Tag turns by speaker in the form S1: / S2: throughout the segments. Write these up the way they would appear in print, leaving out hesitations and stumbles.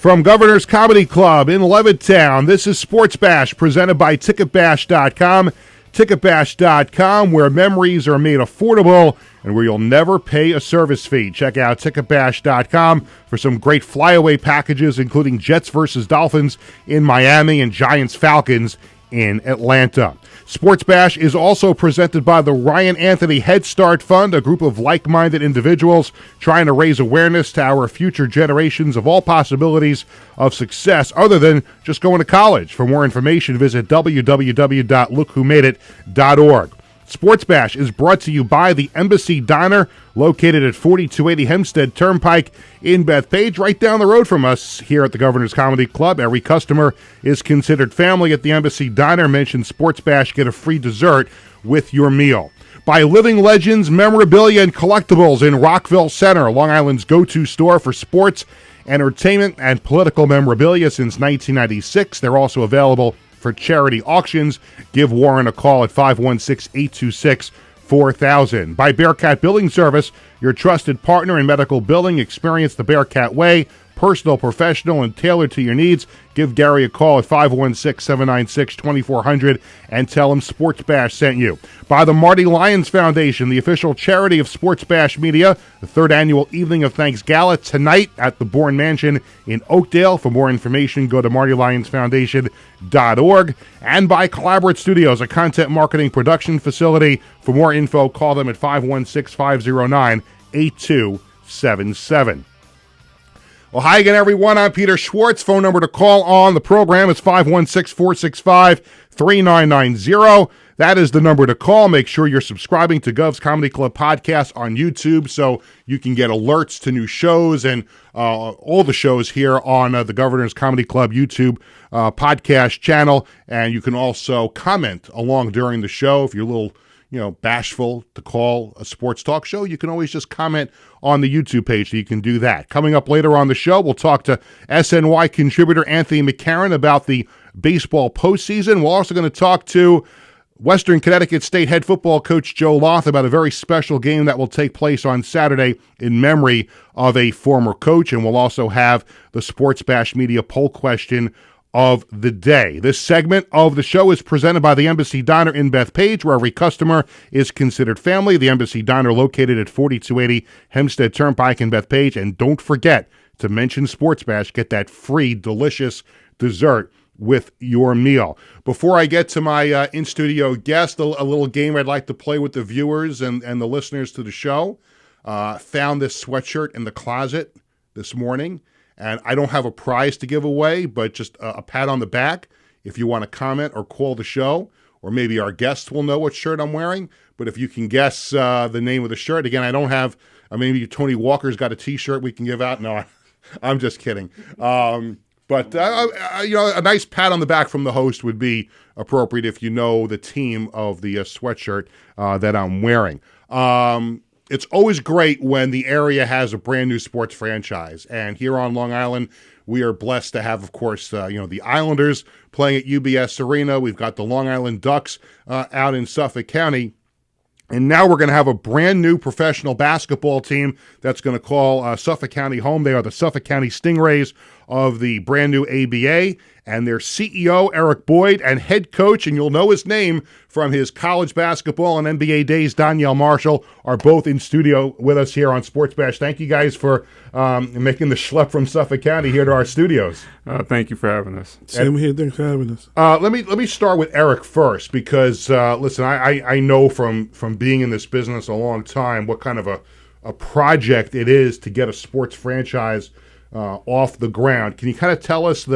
S1: From Governor's Comedy Club in Levittown, this is Sports Bash presented by TicketBash.com. TicketBash.com, where memories are made affordable and where you'll never pay a service fee. Check out TicketBash.com for some great flyaway packages, including Jets versus Dolphins in Miami and Giants Falcons in Atlanta. Sports Bash is also presented by the Ryan Anthony Head Start Fund, a group of like-minded individuals trying to raise awareness to our future generations of all possibilities of success other than just going to college. For more information, visit www.lookwhomadeit.org. Sports Bash is brought to you by the Embassy Diner, located at 4280 Hempstead Turnpike in Bethpage, right down the road from us here at the Governor's Comedy Club. Every customer is considered family at the Embassy Diner. Mention Sports Bash, get a free dessert with your meal. By Living Legends Memorabilia and Collectibles in Rockville Center, Long Island's go-to store for sports, entertainment, and political memorabilia since 1996. They're also available for charity auctions. Give Warren a call at 516-826-4000. By Bearcat Billing Service, your trusted partner in medical billing. Experience the Bearcat way, personal, professional, and tailored to your needs. Give Gary a call at 516-796-2400 and tell him Sports Bash sent you. By the Marty Lyons Foundation, the official charity of Sports Bash Media, the third annual Evening of Thanks Gala tonight at the Bourne Mansion in Oakdale. For more information, go to martylionsfoundation.org. And by Collaborate Studios, a content marketing production facility. For more info, call them at 516-509-8277. Well, hi again, everyone. I'm Peter Schwartz. Phone number to call on the program is 516-465-3990. That is the number to call. Make sure you're subscribing to Gov's Comedy Club podcast on YouTube so you can get alerts to new shows and all the shows here on the Governor's Comedy Club YouTube podcast channel. And you can also comment along during the show. If you're a little bashful to call a sports talk show, you can always just comment on the YouTube page, so you can do that. Coming up later on the show, we'll talk to SNY contributor Anthony McCarron about the baseball postseason. We're also going to talk to Western Connecticut State head football coach Joe Loth about a very special game that will take place on Saturday in memory of a former coach. And we'll also have the Sports Bash Media poll question of the day. This segment of the show is presented by the Embassy Diner in Bethpage, where every customer is considered family. The Embassy Diner located at 4280 Hempstead Turnpike in Bethpage. And don't forget to mention Sports Bash. Get that free, delicious dessert with your meal. Before I get to my in-studio guest, a little game I'd like to play with the viewers and the listeners to the show. Found this sweatshirt in the closet this morning. And I don't have a prize to give away, but just a pat on the back if you want to comment or call the show, or maybe our guests will know what shirt I'm wearing. But if you can guess the name of the shirt, again, I don't have, maybe Tony Walker's got a T-shirt we can give out. No, I'm just kidding. But a nice pat on the back from the host would be appropriate if you know the team of the sweatshirt that I'm wearing. It's always great when the area has a brand new sports franchise. And here on Long Island, we are blessed to have, of course, the Islanders playing at UBS Arena. We've got the Long Island Ducks out in Suffolk County. And now we're going to have a brand new professional basketball team that's going to call Suffolk County home. They are the Suffolk County Stingrays of the brand new ABA, and their CEO, Eric Boyd, and head coach, and you'll know his name from his college basketball and NBA days, Donyell Marshall, are both in studio with us here on Sports Bash. Thank you guys for making the schlep from Suffolk County here to our studios.
S2: Thank you for having us.
S3: Same here. Thanks for having us.
S1: Let me start with Eric first, because listen, I know from being in this business a long time what kind of a project it is to get a sports franchise off the ground. Can you kind of tell us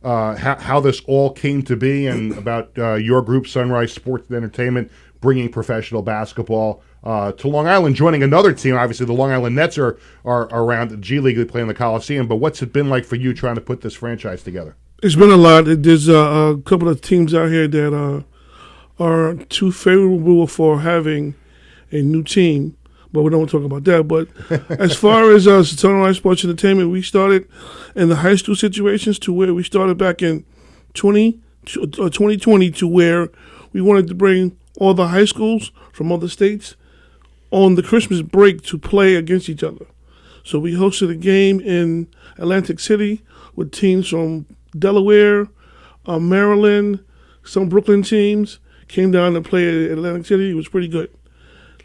S1: how this all came to be, and about your group, Sunrise Sports and Entertainment, bringing professional basketball to Long Island, joining another team? Obviously, the Long Island Nets are around the G League. They play in the Coliseum. But what's it been like for you trying to put this franchise together?
S3: It's been a lot. There's a couple of teams out here that are too favorable for having a new team. But we don't want to talk about that. But as far as Sunrise Sports Entertainment, we started in the high school situations to where we started back in 2020 to where we wanted to bring all the high schools from other states on the Christmas break to play against each other. So we hosted a game in Atlantic City with teams from Delaware, Maryland, some Brooklyn teams came down to play at Atlantic City. It was pretty good.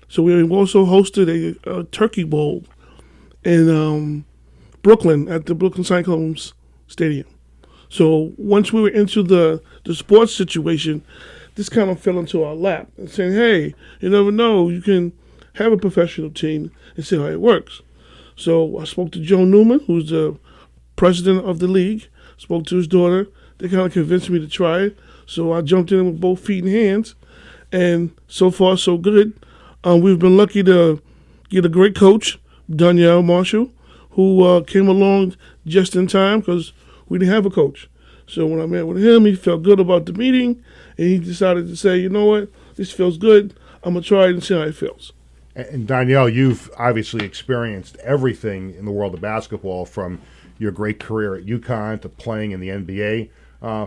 S3: So we also hosted a turkey bowl in Brooklyn at the Brooklyn Cyclones Stadium. So once we were into the sports situation, this kind of fell into our lap and saying, hey, you never know, you can have a professional team and see how it works. So I spoke to Joe Newman, who's the president of the league, spoke to his daughter. They kind of convinced me to try it. So I jumped in with both feet and hands, and so far so good. We've been lucky to get a great coach, Donyell Marshall, who came along just in time because we didn't have a coach. So when I met with him, he felt good about the meeting, and he decided to say, you know what, this feels good. I'm going to try it and see how it feels.
S1: And Donyell, you've obviously experienced everything in the world of basketball, from your great career at UConn to playing in the NBA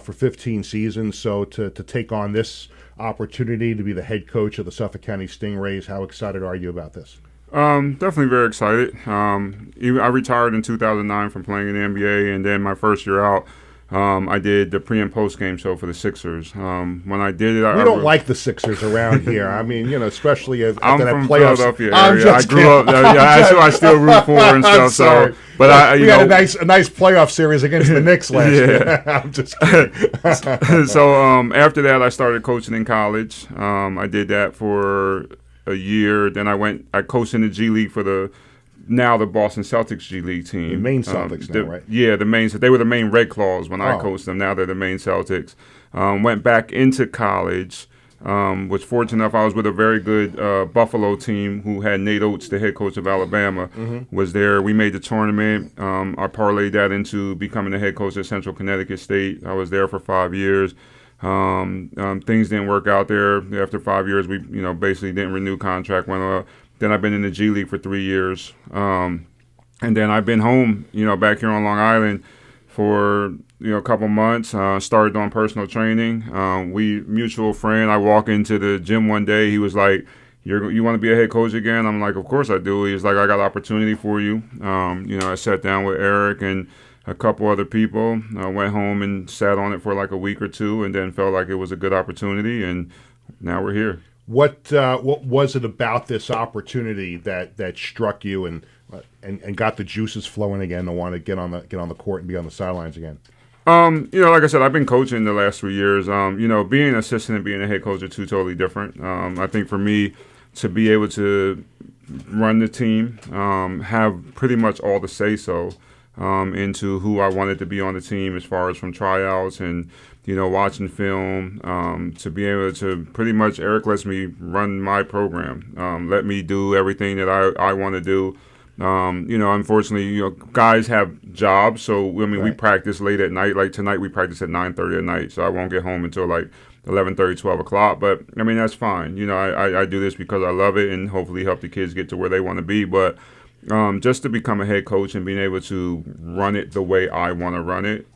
S1: for 15 seasons. So to take on this opportunity to be the head coach of the Suffolk County Stingrays, how excited are you about this?
S2: Definitely very excited. I retired in 2009 from playing in the NBA, and then my first year out, I did the pre- and post-game show for the Sixers. When I did it,
S1: we don't like the Sixers around here. I mean, especially after
S2: I'm
S1: that
S2: from
S1: playoffs.
S2: Philadelphia area. I grew up. That's who I still root for and stuff.
S1: I'm sorry.
S2: So, but
S1: we had a nice playoff series against the Knicks last year. I'm just kidding.
S2: So after that, I started coaching in college. I did that for a year. Then I coached in the G League for the Boston Celtics G League team.
S1: The main Celtics now, right?
S2: Yeah, they were the main Red Claws when I coached them. Now they're the main Celtics. Went back into college. Was fortunate enough, I was with a very good Buffalo team who had Nate Oates, the head coach of Alabama, was there. We made the tournament. I parlayed that into becoming the head coach at Central Connecticut State. I was there for 5 years. Things didn't work out there. After 5 years, we basically didn't renew contract. Then I've been in the G League for 3 years. And then I've been home, back here on Long Island for a couple months. Started on personal training. Mutual friend. I walk into the gym one day. He was like, "You want to be a head coach again?" I'm like, "Of course I do." He's like, "I got an opportunity for you." I sat down with Eric and a couple other people. I went home and sat on it for like a week or two, and then felt like it was a good opportunity, and now we're here.
S1: What was it about this opportunity that struck you and got the juices flowing again to want to get on the court and be on the sidelines again?
S2: Like I said, I've been coaching the last 3 years. Being an assistant and being a head coach are two totally different. I think for me to be able to run the team, have pretty much all the say-so into who I wanted to be on the team as far as from tryouts and, watching film, to be able to pretty much, Eric lets me run my program, let me do everything that I want to do. Unfortunately, guys have jobs, so we practice late at night. Like tonight, we practice at 9:30 at night, so I won't get home until like 11:30, 12 o'clock. But that's fine. I do this because I love it, and hopefully help the kids get to where they want to be. But just to become a head coach and being able to run it the way I want to run it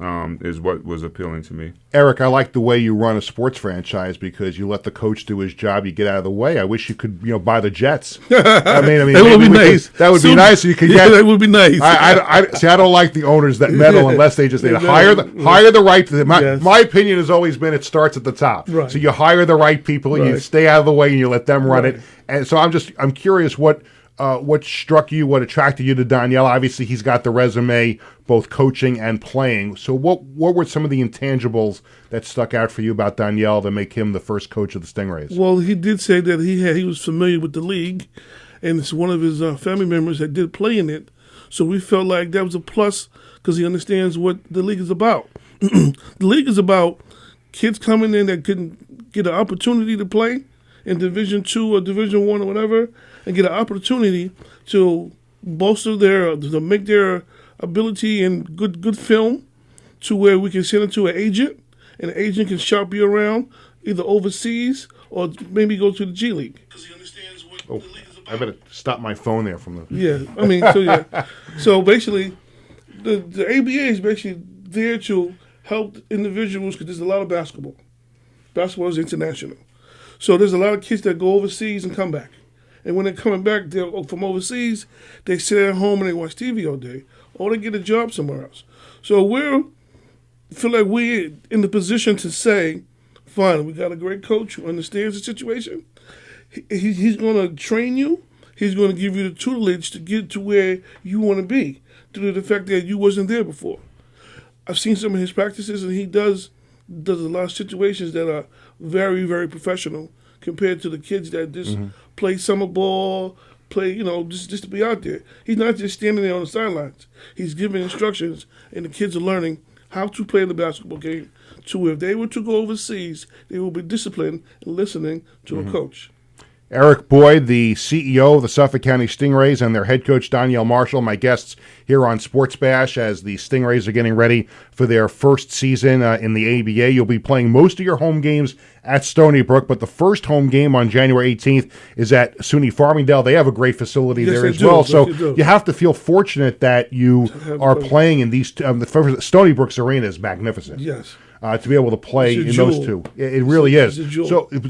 S2: is what was appealing to me.
S1: Eric, I like the way you run a sports franchise because you let the coach do his job. You get out of the way. I wish you could, buy the Jets. I mean,
S3: that would be nice.
S1: That would be nice. So you could get.
S3: That would be nice.
S1: I don't like the owners that meddle unless they just hire the right. My opinion has always been it starts at the top.
S3: Right.
S1: So you hire the right people, you stay out of the way, and you let them run it. And so I'm curious what struck you, what attracted you to Donyell? Obviously, he's got the resume, both coaching and playing. So what were some of the intangibles that stuck out for you about Donyell to make him the first coach of the Stingrays?
S3: Well, he did say that he was familiar with the league, and it's one of his family members that did play in it. So we felt like that was a plus because he understands what the league is about. The league is about kids coming in that couldn't get an opportunity to play in Division II or Division I or whatever, and get an opportunity to bolster to make their ability in good film, to where we can send it to an agent, and the agent can shop you around either overseas or maybe go to the G League. Because he understands what the league is about.
S1: I better stop my phone there from the.
S3: Yeah, So basically, the ABA is basically there to help individuals because there's a lot of basketball. Basketball is international. So there's a lot of kids that go overseas and come back. And when they're coming back from overseas, they sit at home and they watch TV all day, or they get a job somewhere else. So feel like we're in the position to say, fine, we got a great coach who understands the situation. He's going to train you. He's going to give you the tutelage to get to where you want to be, due to the fact that you wasn't there before. I've seen some of his practices, and he does a lot of situations that are very, very professional compared to the kids that just play summer ball, just to be out there. He's not just standing there on the sidelines. He's giving instructions, and the kids are learning how to play the basketball game. So if they were to go overseas, they will be disciplined and listening to a coach.
S1: Eric Boyd, the CEO of the Suffolk County Stingrays, and their head coach, Donyell Marshall, my guests here on Sports Bash as the Stingrays are getting ready for their first season in the ABA. You'll be playing most of your home games at Stony Brook, but the first home game on January 18th is at SUNY Farmingdale. They have a great facility there as well. So you have to feel fortunate that you are playing in these Stony Brook's arena is magnificent.
S3: Yes.
S1: To be able to play in those two. It really is.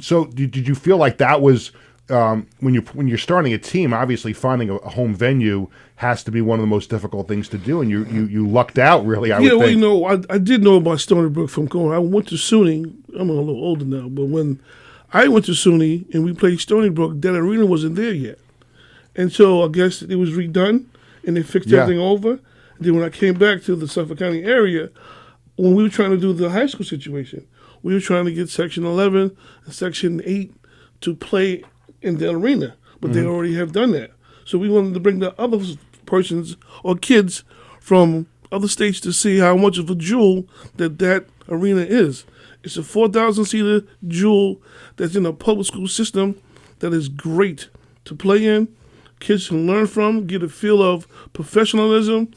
S1: So did you feel like that was when you're starting a team, obviously finding a home venue has to be one of the most difficult things to do, and you lucked out, really, I would think.
S3: I did know about Stony Brook from going. I went to SUNY. I'm a little older now, but when I went to SUNY and we played Stony Brook, that arena wasn't there yet. And so I guess it was redone, and they fixed everything over. And then when I came back to the Suffolk County area, when we were trying to do the high school situation, we were trying to get Section 11 and Section 8 to play in the arena, but they already have done that. So we wanted to bring the other persons or kids from other states to see how much of a jewel that arena is. It's a 4,000-seater jewel that's in a public school system that is great to play in. Kids can learn from, get a feel of professionalism,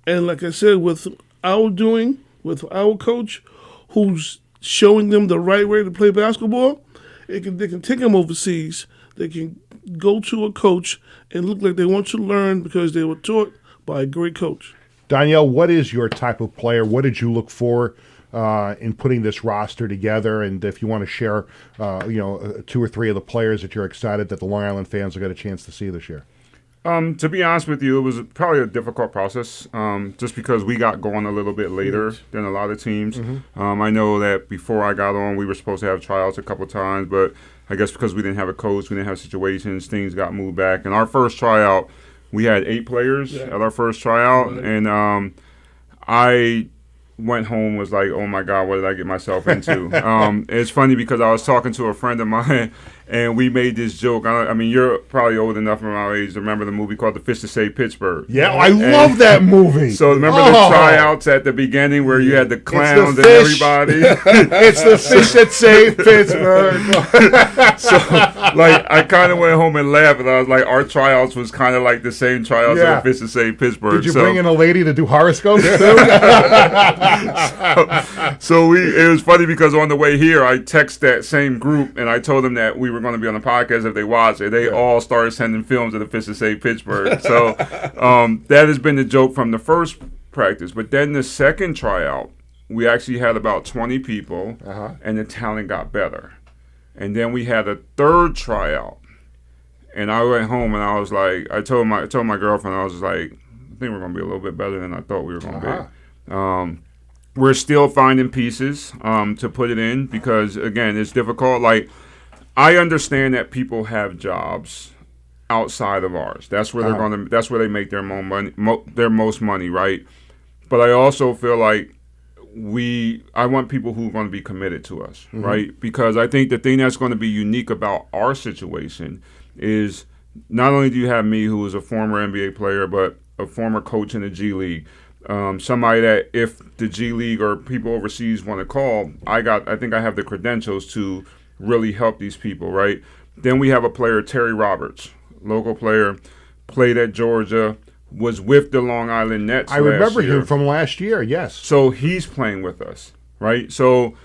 S3: and like I said, with our coach, who's showing them the right way to play basketball, they can take them overseas. They can go to a coach and look like they want to learn because they were taught by a great coach.
S1: Donyell, what is your type of player? What did you look for in putting this roster together? And if you want to share, 2 or 3 of the players that you're excited that the Long Island fans will get a chance to see this year.
S2: To be honest with you, it was probably a difficult process just because we got going a little bit later than a lot of teams. I know that before I got on, we were supposed to have tryouts a couple times, but I guess because we didn't have a coach, we didn't have situations, things got moved back. And our first tryout, we had 8 players at our first tryout, and I went home, was like, oh my God, what did I get myself into? It's funny because I was talking to a friend of mine, and we made this joke. I mean, you're probably old enough from our age to remember the movie called The Fish That Saved Pittsburgh.
S1: Yeah, I love that movie.
S2: So remember the tryouts at the beginning where you had the clowns and everybody?
S1: It's the fish that saved Pittsburgh.
S2: So, I kind of went home and laughed, and I was like, our tryouts was kind of like the same tryouts of The Fish That Saved Pittsburgh.
S1: Did you bring in a lady to do horoscopes?
S2: So it was funny because on the way here, I texted that same group, and I told them that we were going to be on the podcast if they watched it. They all started sending films of The Fish That Saved Pittsburgh. So that has been the joke from the first practice. But then the second tryout, we actually had about 20 people, and the talent got better. And then we had a third tryout, and I went home and I was like, I told my girlfriend, I was just like, I think we're going to be a little bit better than I thought we were going to be. We're still finding pieces to put it in because, again, it's difficult. I understand that people have jobs outside of ours. That's where that's where they make their most money, right? But I also feel like I want people who are going to be committed to us, right? Because I think the thing that's going to be unique about our situation is not only do you have me, who is a former NBA player, but a former coach in the G League. Somebody that if the G League or people overseas want to call, I think I have the credentials to really help these people, right? Then we have a player, Terry Roberts, local player, played at Georgia, was with the Long Island Nets.
S1: I remember him from last year, yes.
S2: So he's playing with us, right? So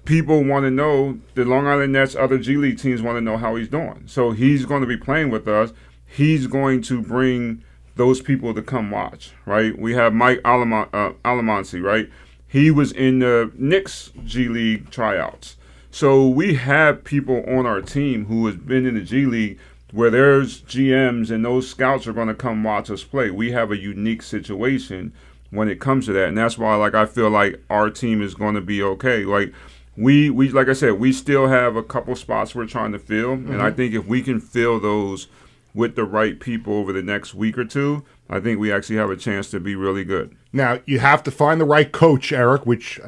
S2: people want to know, the Long Island Nets, other G League teams want to know how he's doing. So he's going to be playing with us. He's going to bring those people to come watch, right? We have Mike Alamansi, right? He was in the Knicks G League tryouts. So we have people on our team who has been in the G League where there's GMs and those scouts are going to come watch us play. We have a unique situation when it comes to that, and that's why, like, I feel like our team is going to be okay. Like, we like I said, we still have a couple spots we're trying to fill, and I think if we can fill those with the right people over the next week or two, I think we actually have a chance to be really good.
S1: Now, you have to find the right coach, Eric, which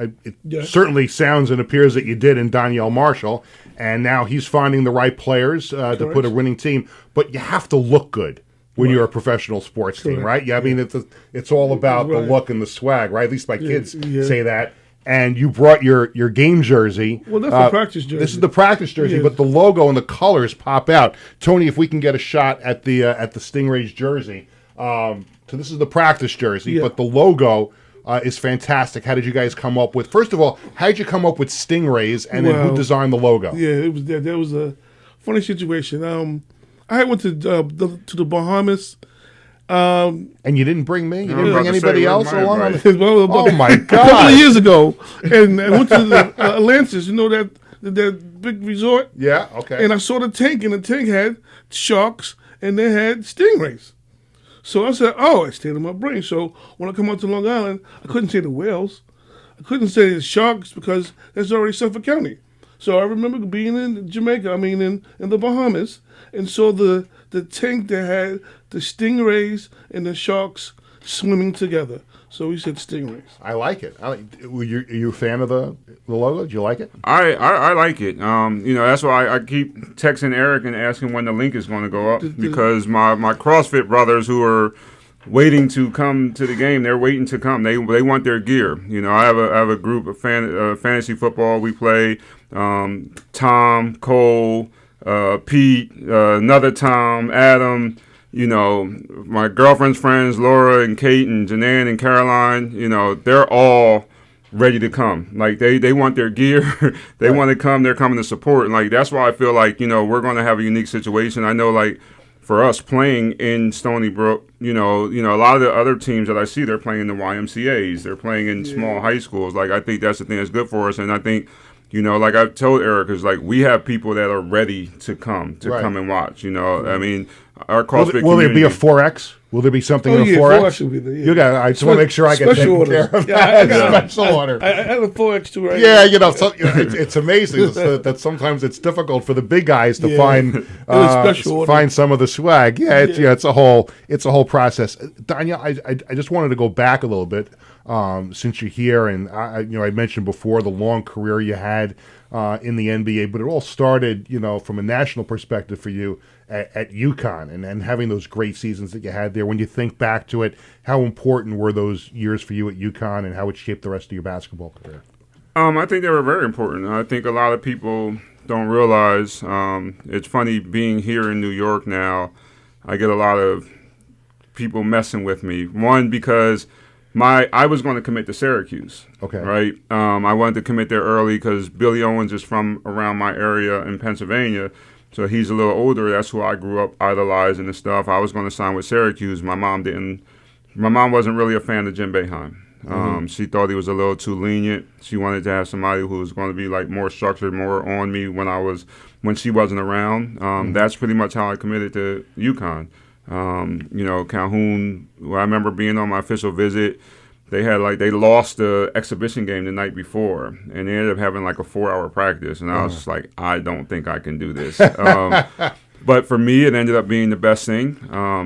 S1: certainly sounds and appears that you did in Donyell Marshall, and now he's finding the right players to put a winning team. But you have to look good when you're a professional sports team, right? Yeah, I mean, it's all about the look and the swag, right? At least my kids say that. And you brought your game jersey.
S3: Well, that's the practice jersey.
S1: This is the practice jersey, but the logo and the colors pop out. Tony, if we can get a shot at the Stingrays jersey. So this is the practice jersey, but the logo is fantastic. How did you guys come up with? First of all, how did you come up with Stingrays, and then who designed the logo?
S3: Yeah, that was a funny situation. I went to the Bahamas.
S1: And you didn't bring me? You didn't bring anybody else along?
S3: Oh my God! A couple of years ago, and I went to the Atlantis. You know that big resort?
S1: Yeah. Okay.
S3: And I saw the tank, and the tank had sharks, and they had stingrays. So I said, "Oh, it stayed in my brain." So when I come out to Long Island, I couldn't say the whales, I couldn't say the sharks because that's already Suffolk County. So I remember being in Jamaica, in the Bahamas, and saw the tank that had the stingrays and the sharks swimming together. So we said Stingrays.
S1: I like it. Are you a fan of the logo? Do you like it?
S2: I like it. That's why I keep texting Eric and asking when the link is going to go up, because my CrossFit brothers who are waiting to come to the game, they're waiting to come. They want their gear. I have a group of fantasy football. We play Tom, Cole, Pete, another Tom, Adam. My girlfriend's friends, Laura and Kate and Janann and Caroline, they're all ready to come. Like, they want their gear. They want to come. They're coming to support. And, like, that's why I feel like, we're going to have a unique situation. I know, like, for us playing in Stony Brook, a lot of the other teams that I see, they're playing in the YMCAs. They're playing in small high schools. Like, I think that's the thing that's good for us. And I think, like I've told Eric, is like we have people that are ready to come and watch. I mean, our CrossFit
S1: will there be a 4X? Will there be something in a 4X?
S3: 4X will be there. Yeah.
S1: You got. I just want to make sure I get taken care of.
S3: Yeah, I got
S1: special order.
S3: I have a 4X too, right?
S1: Yeah, it's amazing that sometimes it's difficult for the big guys to find some of the swag. It's a whole process. Donyell, I just wanted to go back a little bit since you're here, and I mentioned before the long career you had in the NBA, but it all started from a national perspective for you at UConn and having those great seasons that you had there. When you think back to it, how important were those years for you at UConn, and how it shaped the rest of your basketball career?
S2: I think they were very important. I think a lot of people don't realize. It's funny being here in New York now. I get a lot of people messing with me. One, because I was going to commit to Syracuse.
S1: Okay.
S2: Right. I wanted to commit there early because Billy Owens is from around my area in Pennsylvania. So he's a little older. That's who I grew up idolizing and stuff. I was going to sign with Syracuse. My mom didn't. My mom wasn't really a fan of Jim Boeheim. She thought he was a little too lenient. She wanted to have somebody who was going to be like more structured, more on me when she wasn't around. That's pretty much how I committed to UConn. Calhoun, I remember being on my official visit, they lost the exhibition game the night before, and they ended up having like a 4-hour practice, and I was just like, I don't think I can do this. But for me, it ended up being the best thing.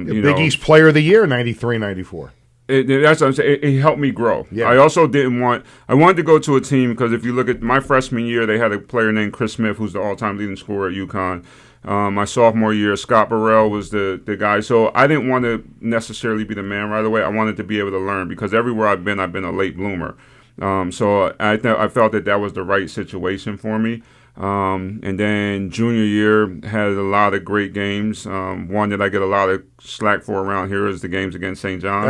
S1: Big East Player of the Year, 93, 94.
S2: That's what I'm saying. It helped me grow. Yeah. I also I wanted to go to a team because if you look at my freshman year, they had a player named Chris Smith, who's the all-time leading scorer at UConn. My sophomore year, Scott Burrell was the guy. So I didn't want to necessarily be the man right away. I wanted to be able to learn because everywhere I've been a late bloomer. So I felt that was the right situation for me. And then junior year had a lot of great games. One that I get a lot of slack for around here is the games against St. John's.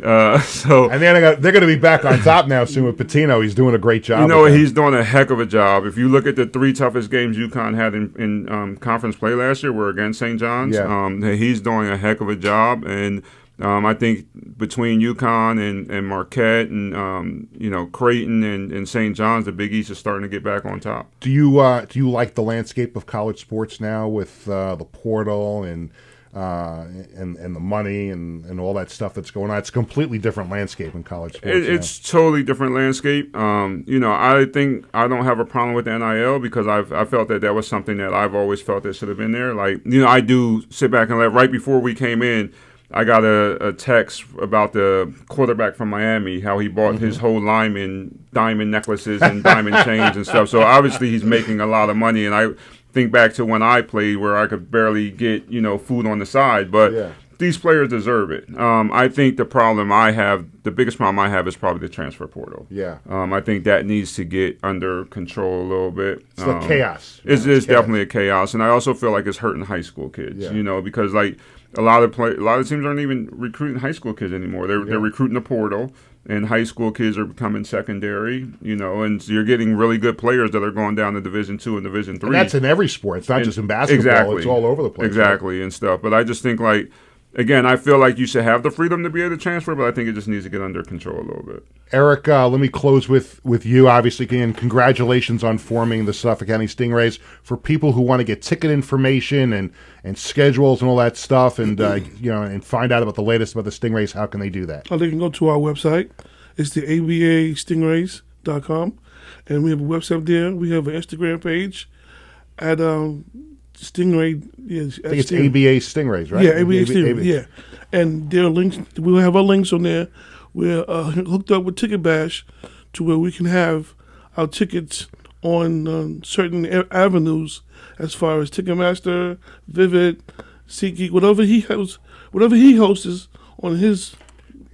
S1: And they're going to be back on top now soon with Pitino. He's doing a great job.
S2: He's doing a heck of a job. If you look at the 3 toughest games UConn had in conference play last year were against St. John's. Yeah. He's doing a heck of a job, and I think between UConn and Marquette and Creighton and St. John's, the Big East is starting to get back on top.
S1: Do you like the landscape of college sports now with the portal and the money and all that stuff that's going on? It's a completely different landscape in college sports.
S2: It's totally different landscape. I think I don't have a problem with the NIL because I felt that was something that I've always felt that should have been there. Like, I do sit back and right before we came in, I got a text about the quarterback from Miami, how he bought his whole lineman diamond necklaces and diamond chains and stuff. So obviously he's making a lot of money. And I think back to when I played where I could barely get, food on the side. But these players deserve it. I think the biggest problem I have is probably the transfer portal.
S1: Yeah.
S2: I think that needs to get under control a little bit.
S1: It's the chaos.
S2: It's definitely a chaos. And I also feel like it's hurting high school kids, because like, a lot of teams aren't even recruiting high school kids anymore. They're recruiting the portal, and high school kids are becoming secondary. And so you're getting really good players that are going down to Division II and Division III.
S1: And that's in every sport. It's not just in basketball.
S2: Exactly.
S1: It's all over the place.
S2: Exactly, right? And stuff. But I just think again, I feel like you should have the freedom to be able to transfer, but I think it just needs to get under control a little bit.
S1: Eric, let me close with you. Obviously, again, congratulations on forming the Suffolk County Stingrays. For people who want to get ticket information and schedules and all that stuff, and and find out about the latest about the Stingrays, how can they do that?
S3: They can go to our website. It's the abastingrays.com, and we have a website there. We have an Instagram page at Stingray. Yes,
S1: I think it's ABA Stingrays, right?
S3: Yeah, ABA Stingrays. Yeah, and there are links. We'll have our links on there. We're hooked up with Ticket Bash to where we can have our tickets on certain avenues, as far as Ticketmaster, Vivid, SeatGeek, whatever he hosts on his.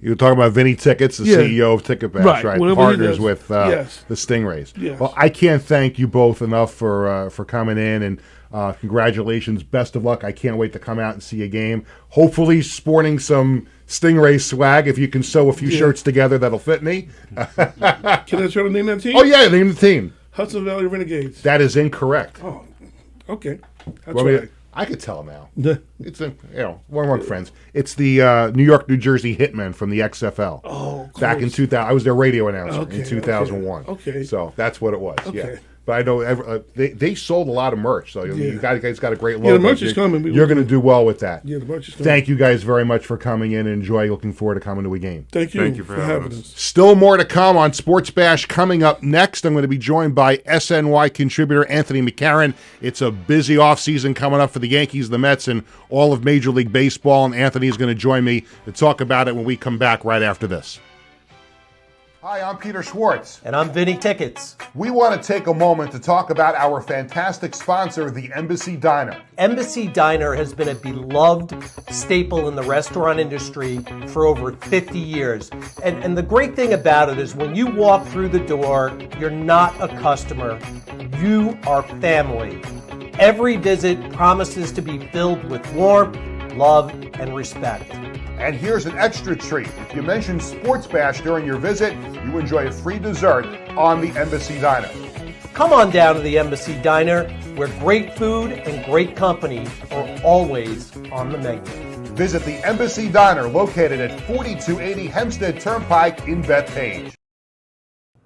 S1: You're talking about Vinny Tickets, the CEO of Ticket Bash, right? Partners with the Stingrays.
S3: Yes.
S1: Well, I can't thank you both enough for coming in, and congratulations. Best of luck. I can't wait to come out and see a game. Hopefully sporting some Stingray swag. If you can sew a few shirts together, that'll fit me.
S3: Can I try to name that team?
S1: Oh, yeah, name the team.
S3: Hudson Valley Renegades.
S1: That is incorrect.
S3: Oh, okay. That's
S1: right. I could tell now. It's we're friends. It's the New York, New Jersey Hitmen from the XFL.
S3: Oh,
S1: back in 2000, I was their radio announcer in 2001.
S3: Okay.
S1: So that's what it was.
S3: Okay.
S1: Yeah. But I know they sold a lot of merch, so you guys got a great logo.
S3: Yeah, the merch is coming.
S1: You're going to do well with that.
S3: Yeah, the merch is coming.
S1: Thank you guys very much for coming in. Enjoy. Looking forward to coming to a game.
S3: Thank you
S2: for having us.
S1: Still more to come on Sports Bash. Coming up next, I'm going to be joined by SNY contributor Anthony McCarron. It's a busy offseason coming up for the Yankees, the Mets, and all of Major League Baseball, and Anthony is going to join me to talk about it when we come back right after this. Hi, I'm Peter Schwartz.
S4: And I'm Vinny Tickets.
S1: We want to take a moment to talk about our fantastic sponsor, the Embassy Diner.
S4: Embassy Diner has been a beloved staple in the restaurant industry for over 50 years. And the great thing about it is when you walk through the door, you're not a customer, you are family. Every visit promises to be filled with warmth, love, and respect.
S1: And here's an extra treat. If you mention Sports Bash during your visit, you enjoy a free dessert on the Embassy Diner.
S4: Come on down to the Embassy Diner, where great food and great company are always on the menu.
S1: Visit the Embassy Diner, located at 4280 Hempstead Turnpike in Bethpage.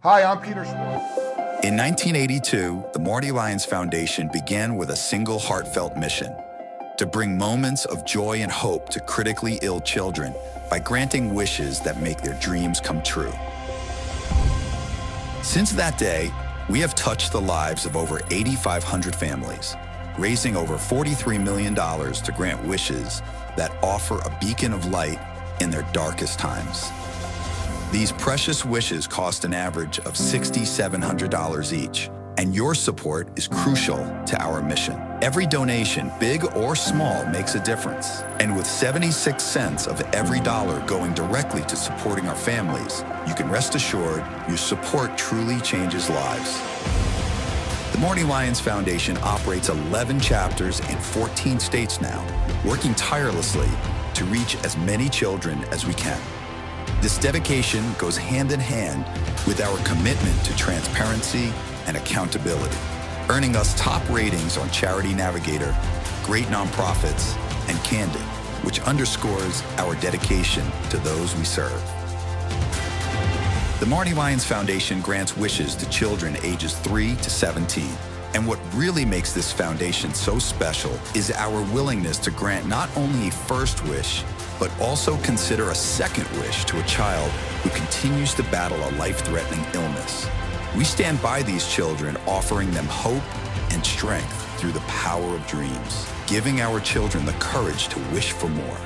S1: Hi, I'm Peter Schwartz.
S5: In 1982, the Marty Lyons Foundation began with a single heartfelt mission: to bring moments of joy and hope to critically ill children by granting wishes that make their dreams come true. Since that day, we have touched the lives of over 8,500 families, raising over $43 million to grant wishes that offer a beacon of light in their darkest times. These precious wishes cost an average of $6,700 each, and your support is crucial to our mission. Every donation, big or small, makes a difference. And with 76 cents of every dollar going directly to supporting our families, you can rest assured your support truly changes lives. The Marty Lyons Foundation operates 11 chapters in 14 states now, working tirelessly to reach as many children as we can. This dedication goes hand in hand with our commitment to transparency and accountability, earning us top ratings on Charity Navigator, Great Nonprofits, and Candid. which underscores our dedication to those we serve. The Marty Lyons Foundation grants wishes to children ages 3 to 17. And what really makes this foundation so special is our willingness to grant not only a first wish, but also consider a second wish to a child who continues to battle a life-threatening illness. We stand by these children, offering them hope and strength through the power of dreams, giving our children the courage to wish for more.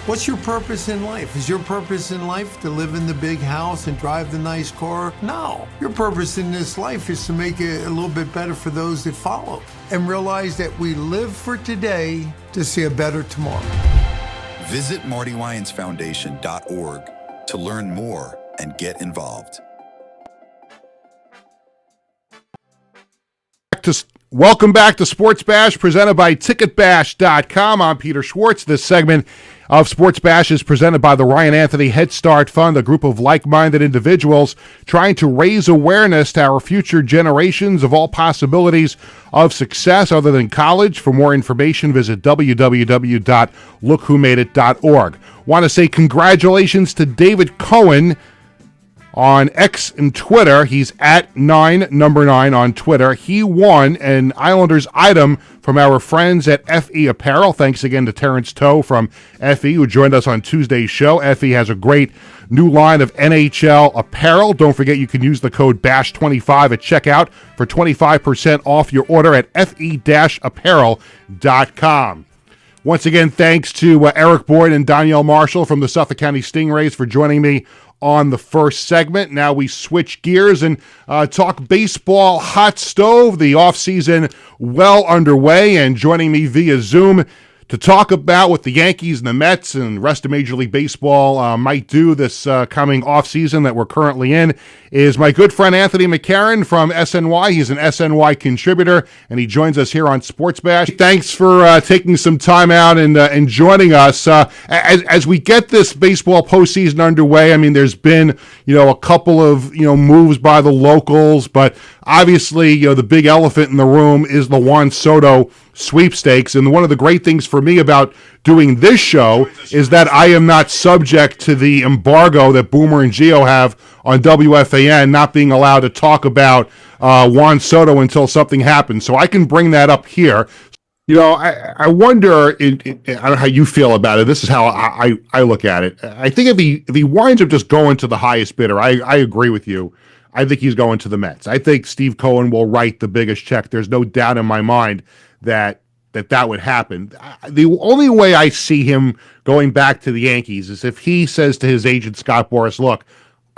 S6: What's your purpose in life? Is your purpose in life to live in the big house and drive the nice car? No. Your purpose in this life is to make it a little bit better for those that follow and realize that we live for today to see a better tomorrow.
S5: Visit MartyLyonsFoundation.org to learn more and get involved.
S1: Welcome back to Sports Bash, presented by TicketBash.com. I'm Peter Schwartz. This segment of Sports Bash is presented by the Ryan Anthony Head Start Fund, a group of like-minded individuals trying to raise awareness to our future generations of all possibilities of success other than college. For more information, visit www.lookwhomadeit.org. Want to say congratulations to David Cohen on X and Twitter. He's at 9 on Twitter. He won an Islanders item from our friends at FE Apparel. Thanks again to Terrence Toe from FE, who joined us on Tuesday's show. FE has a great new line of NHL apparel. Don't forget you can use the code BASH25 at checkout for 25% off your order at fe-apparel.com. Once again, thanks to Eric Boyd and Donyell Marshall from the Suffolk County Stingrays for joining me on the first segment. Now we switch gears and talk baseball hot stove. The offseason well underway, and joining me via Zoom to talk about what the Yankees and the Mets and the rest of Major League Baseball might do this coming offseason that we're currently in is my good friend Anthony McCarron from SNY. He's an SNY contributor, and he joins us here on Sports Bash. Thanks for taking some time out and joining us. As we get this baseball postseason underway, I mean, there's been, a couple of, moves by the locals, but obviously, the big elephant in the room is the Juan Soto sweepstakes. And one of the great things for me about doing this show is that I am not subject to the embargo that Boomer and Gio have on WFAN, not being allowed to talk about Juan Soto until something happens. So I can bring that up here. I wonder, I don't know how you feel about it. This is how I look at it. I think if he winds up just going to the highest bidder, I agree with you. I think he's going to the Mets. I think Steve Cohen will write the biggest check. There's no doubt in my mind that would happen. The only way I see him going back to the Yankees is if he says to his agent, Scott Boras, look,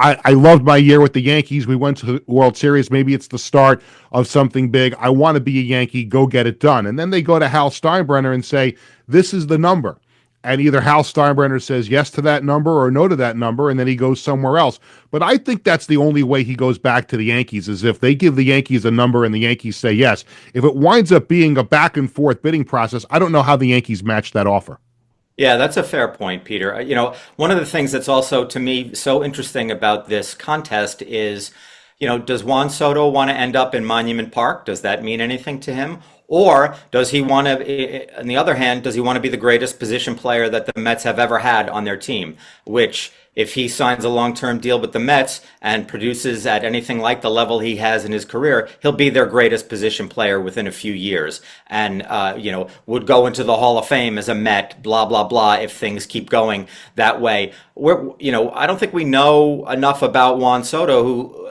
S1: I loved my year with the Yankees. We went to the World Series. Maybe it's the start of something big. I want to be a Yankee. Go get it done. And then they go to Hal Steinbrenner and say, this is the number. And either Hal Steinbrenner says yes to that number or no to that number, and then he goes somewhere else. But I think that's the only way he goes back to the Yankees, is if they give the Yankees a number and the Yankees say yes. If it winds up being a back-and-forth bidding process, I don't know how the Yankees match that offer.
S7: Yeah, that's a fair point, Peter. One of the things that's also, to me, so interesting about this contest is, does Juan Soto want to end up in Monument Park? Does that mean anything to him? Or does he want to, on the other hand, does he want to be the greatest position player that the Mets have ever had on their team? Which, if he signs a long-term deal with the Mets and produces at anything like the level he has in his career, he'll be their greatest position player within a few years. And, would go into the Hall of Fame as a Met, blah, blah, blah, if things keep going that way. I don't think we know enough about Juan Soto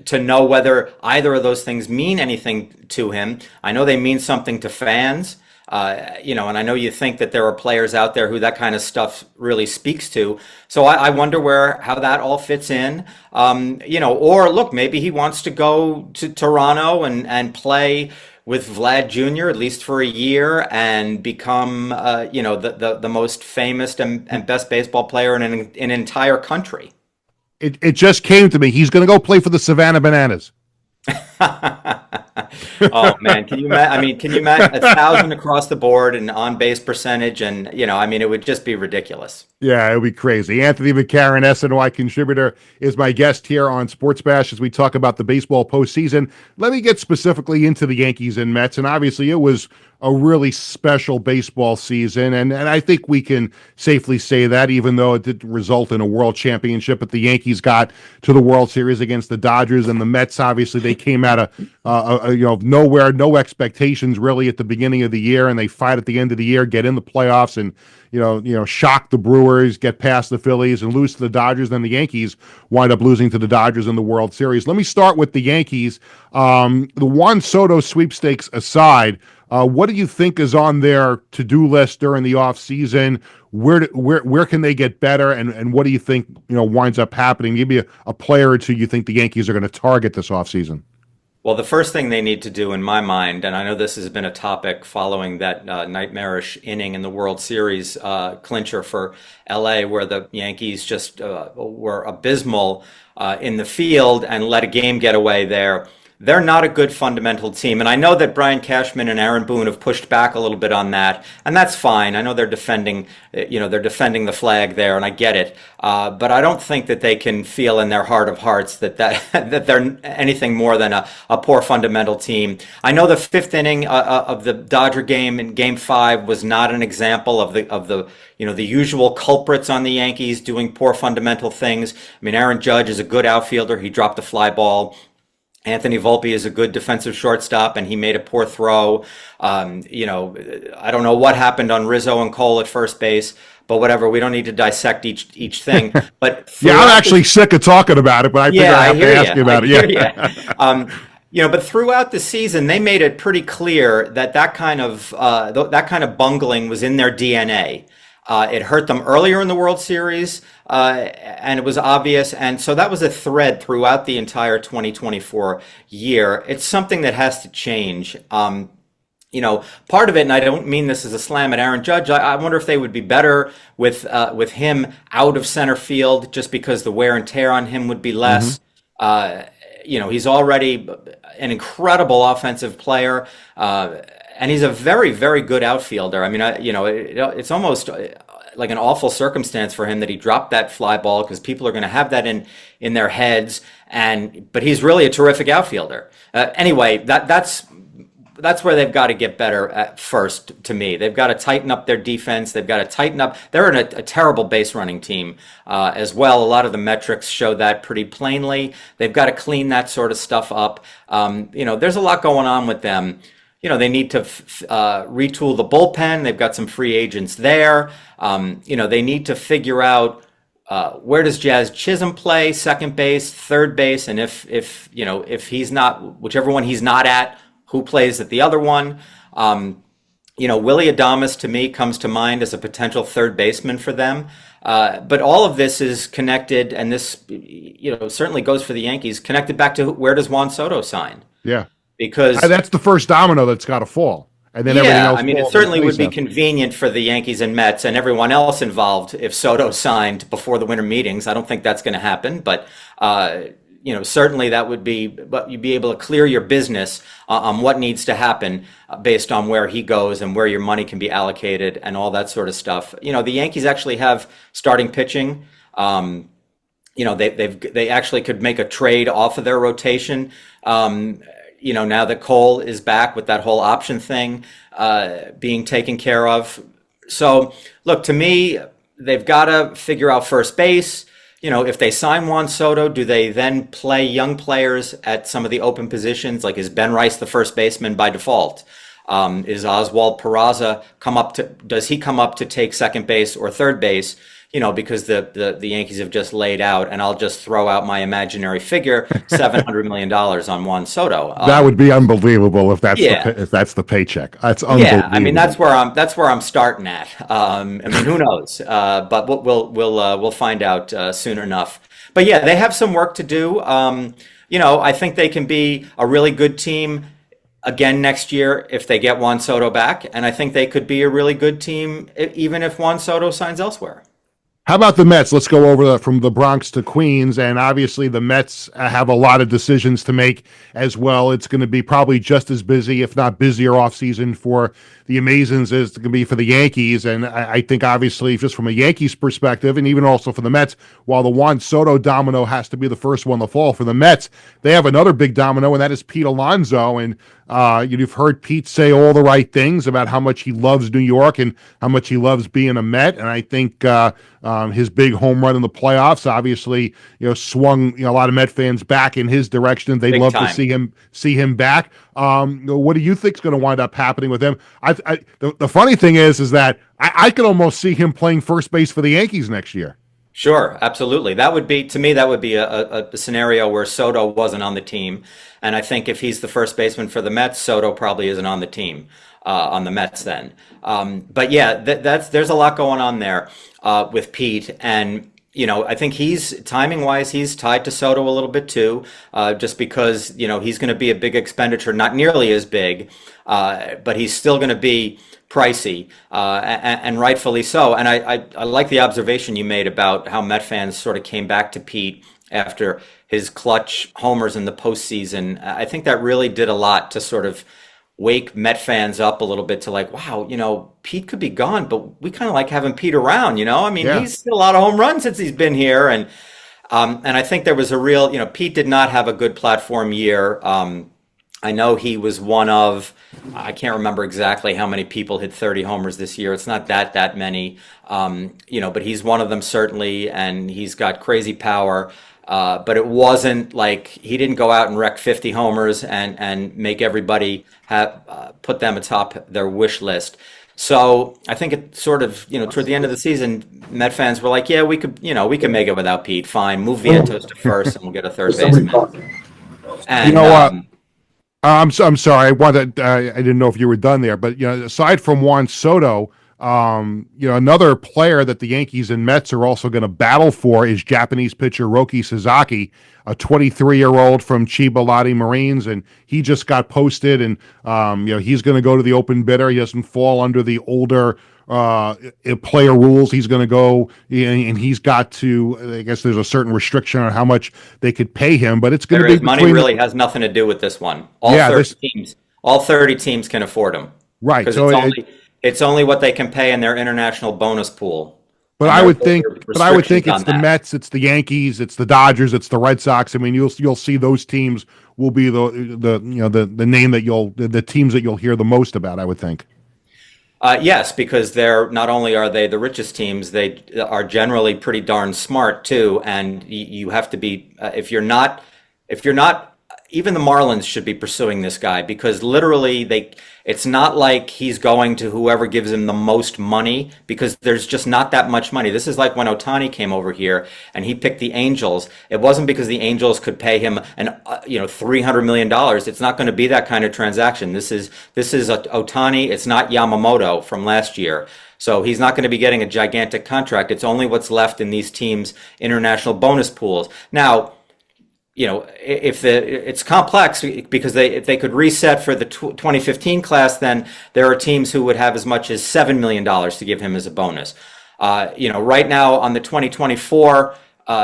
S7: to know whether either of those things mean anything to him. I know they mean something to fans, and I know you think that there are players out there who that kind of stuff really speaks to. So I wonder how that all fits in. Or look, maybe he wants to go to Toronto and play with Vlad Jr., at least for a year, and become, the most famous and best baseball player in an entire country.
S1: It just came to me. He's going to go play for the Savannah Bananas.
S7: Oh man, can you imagine 1,000 across the board and on base percentage, and it would just be ridiculous.
S1: Yeah, it would be crazy. Anthony McCarron, SNY contributor, is my guest here on Sports Bash as we talk about the baseball postseason. Let me get specifically into the Yankees and Mets, and obviously it was a really special baseball season, and I think we can safely say that, even though it didn't result in a world championship, but the Yankees got to the World Series against the Dodgers, and the Mets, obviously, they came out of nowhere, no expectations really at the beginning of the year, and they fight at the end of the year, get in the playoffs, and shock the Brewers, get past the Phillies, and lose to the Dodgers. Then the Yankees wind up losing to the Dodgers in the World Series. Let me start with the Yankees. The Juan Soto sweepstakes aside, what do you think is on their to-do list during the offseason? Where can they get better, and what do you think winds up happening? Maybe a player or two you think the Yankees are going to target this offseason.
S7: Well, the first thing they need to do, in my mind, and I know this has been a topic following that nightmarish inning in the World Series clincher for LA, where the Yankees just were abysmal in the field and let a game get away there. They're not a good fundamental team. And I know that Brian Cashman and Aaron Boone have pushed back a little bit on that, and that's fine. I know they're defending the flag there, and I get it. But I don't think that they can feel in their heart of hearts that they're anything more than a poor fundamental team. I know the fifth inning of the Dodger game in Game 5 was not an example of the usual culprits on the Yankees doing poor fundamental things. I mean, Aaron Judge is a good outfielder. He dropped a fly ball. Anthony Volpe is a good defensive shortstop, and he made a poor throw. I don't know what happened on Rizzo and Cole at first base, but whatever. We don't need to dissect each thing. But
S1: yeah, I'm actually sick of talking about it, but I figure I have to ask you about it. Yeah.
S7: But throughout the season, they made it pretty clear that kind of bungling was in their DNA. It hurt them earlier in the World Series, and it was obvious. And so that was a thread throughout the entire 2024 year. It's something that has to change. Part of it, and I don't mean this as a slam at Aaron Judge, I wonder if they would be better with him out of center field, just because the wear and tear on him would be less. Mm-hmm. He's already an incredible offensive player. And he's a very, very good outfielder. I mean, it's almost like an awful circumstance for him that he dropped that fly ball, because people are going to have that in their heads. But he's really a terrific outfielder. Anyway, that's where they've got to get better at first. To me, they've got to tighten up their defense. They've got to tighten up. They're in a terrible base running team as well. A lot of the metrics show that pretty plainly. They've got to clean that sort of stuff up. There's a lot going on with them. They need to retool the bullpen. They've got some free agents there. They need to figure out where does Jazz Chisholm play, second base, third base, and if he's not, whichever one he's not at, who plays at the other one. Willie Adames to me comes to mind as a potential third baseman for them. But all of this is connected, and this certainly goes for the Yankees, connected back to where does Juan Soto sign?
S1: Yeah.
S7: Because
S1: that's the first domino that's got to fall, and then everything else.
S7: It certainly would be convenient for the Yankees and Mets and everyone else involved if Soto signed before the winter meetings. I don't think that's going to happen, but certainly that would be. But you'd be able to clear your business on what needs to happen based on where he goes and where your money can be allocated and all that sort of stuff. The Yankees actually have starting pitching. They actually could make a trade off of their rotation. Now that Cole is back with that whole option thing being taken care of. So, look, to me, they've got to figure out first base. If they sign Juan Soto, do they then play young players at some of the open positions? Like, is Ben Rice the first baseman by default? Is Oswald Peraza does he come up to take second base or third base? Because the Yankees have just laid out, and I'll just throw out my imaginary figure, $700 million on Juan Soto.
S1: That would be unbelievable if that's the paycheck. That's unbelievable.
S7: Yeah, that's where I'm starting at. Who knows? But we'll find out soon enough. But yeah, they have some work to do. I think they can be a really good team again next year if they get Juan Soto back, and I think they could be a really good team even if Juan Soto signs elsewhere.
S1: How about the Mets? Let's go over from the Bronx to Queens, and obviously the Mets have a lot of decisions to make as well. It's going to be probably just as busy, if not busier, offseason for the Amazons as it's going to be for the Yankees. And I think obviously just from a Yankees perspective, and even also for the Mets, while the Juan Soto domino has to be the first one to fall for the Mets, they have another big domino, and that is Pete Alonso. And you've heard Pete say all the right things about how much he loves New York and how much he loves being a Met. And I think his big home run in the playoffs obviously, swung a lot of Met fans back in his direction. They'd love to see him back. What do you think is going to wind up happening with him? The funny thing is that I could almost see him playing first base for the Yankees next year.
S7: Sure, absolutely. That would be, to me, that would be a scenario where Soto wasn't on the team. And I think if he's the first baseman for the Mets, Soto probably isn't on the team, on the Mets then. But yeah, there's a lot going on there with Pete. And, I think timing wise, he's tied to Soto a little bit too, just because, he's going to be a big expenditure, not nearly as big, but he's still going to be pricey, and rightfully so. And I like the observation you made about how Met fans sort of came back to Pete after his clutch homers in the postseason. I think that really did a lot to sort of wake Met fans up a little bit to like, wow, Pete could be gone, but we kind of like having Pete around, I mean, He's hit a lot of home runs since he's been here. And I think there was a real, Pete did not have a good platform year. I know he was one of, I can't remember exactly how many people hit 30 homers this year. It's not that many, but he's one of them certainly, and he's got crazy power. But it wasn't like he didn't go out and wreck 50 homers and make everybody put them atop their wish list. So I think it sort of, toward the end of the season, Met fans were like, yeah, we could make it without Pete. Fine, move Vientos to first, and we'll get a third baseman. And,
S1: I'm sorry. I didn't know if you were done there, but aside from Juan Soto, another player that the Yankees and Mets are also going to battle for is Japanese pitcher Roki Sasaki, a 23-year-old from Chiba Lotte Marines, and he just got posted, and he's going to go to the open bidder. He doesn't fall under the older player rules. He's going to go, and he's got to, I guess there's a certain restriction on how much they could pay him, but it's going to be
S7: money really has nothing to do with this one. All 30 teams can afford him.
S1: Right.
S7: So it's only what they can pay in their international bonus pool.
S1: But I would think it's the Mets, it's the Yankees, it's the Dodgers, it's the Red Sox. I mean, you'll see those teams will be the name that the teams that you'll hear the most about, I would think.
S7: Yes, because they're not only are they the richest teams, they are generally pretty darn smart too. And you have to be if you're not, even the Marlins should be pursuing this guy, because literally it's not like he's going to whoever gives him the most money, because there's just not that much money. This is like when Ohtani came over here and he picked the Angels. It wasn't because the Angels could pay him $300 million. It's not going to be that kind of transaction. This is Ohtani. It's not Yamamoto from last year. So he's not going to be getting a gigantic contract. It's only what's left in these teams' international bonus pools. Now, it's complex, because if they could reset for the 2015 class, then there are teams who would have as much as $7 million to give him as a bonus. Right now on the 2024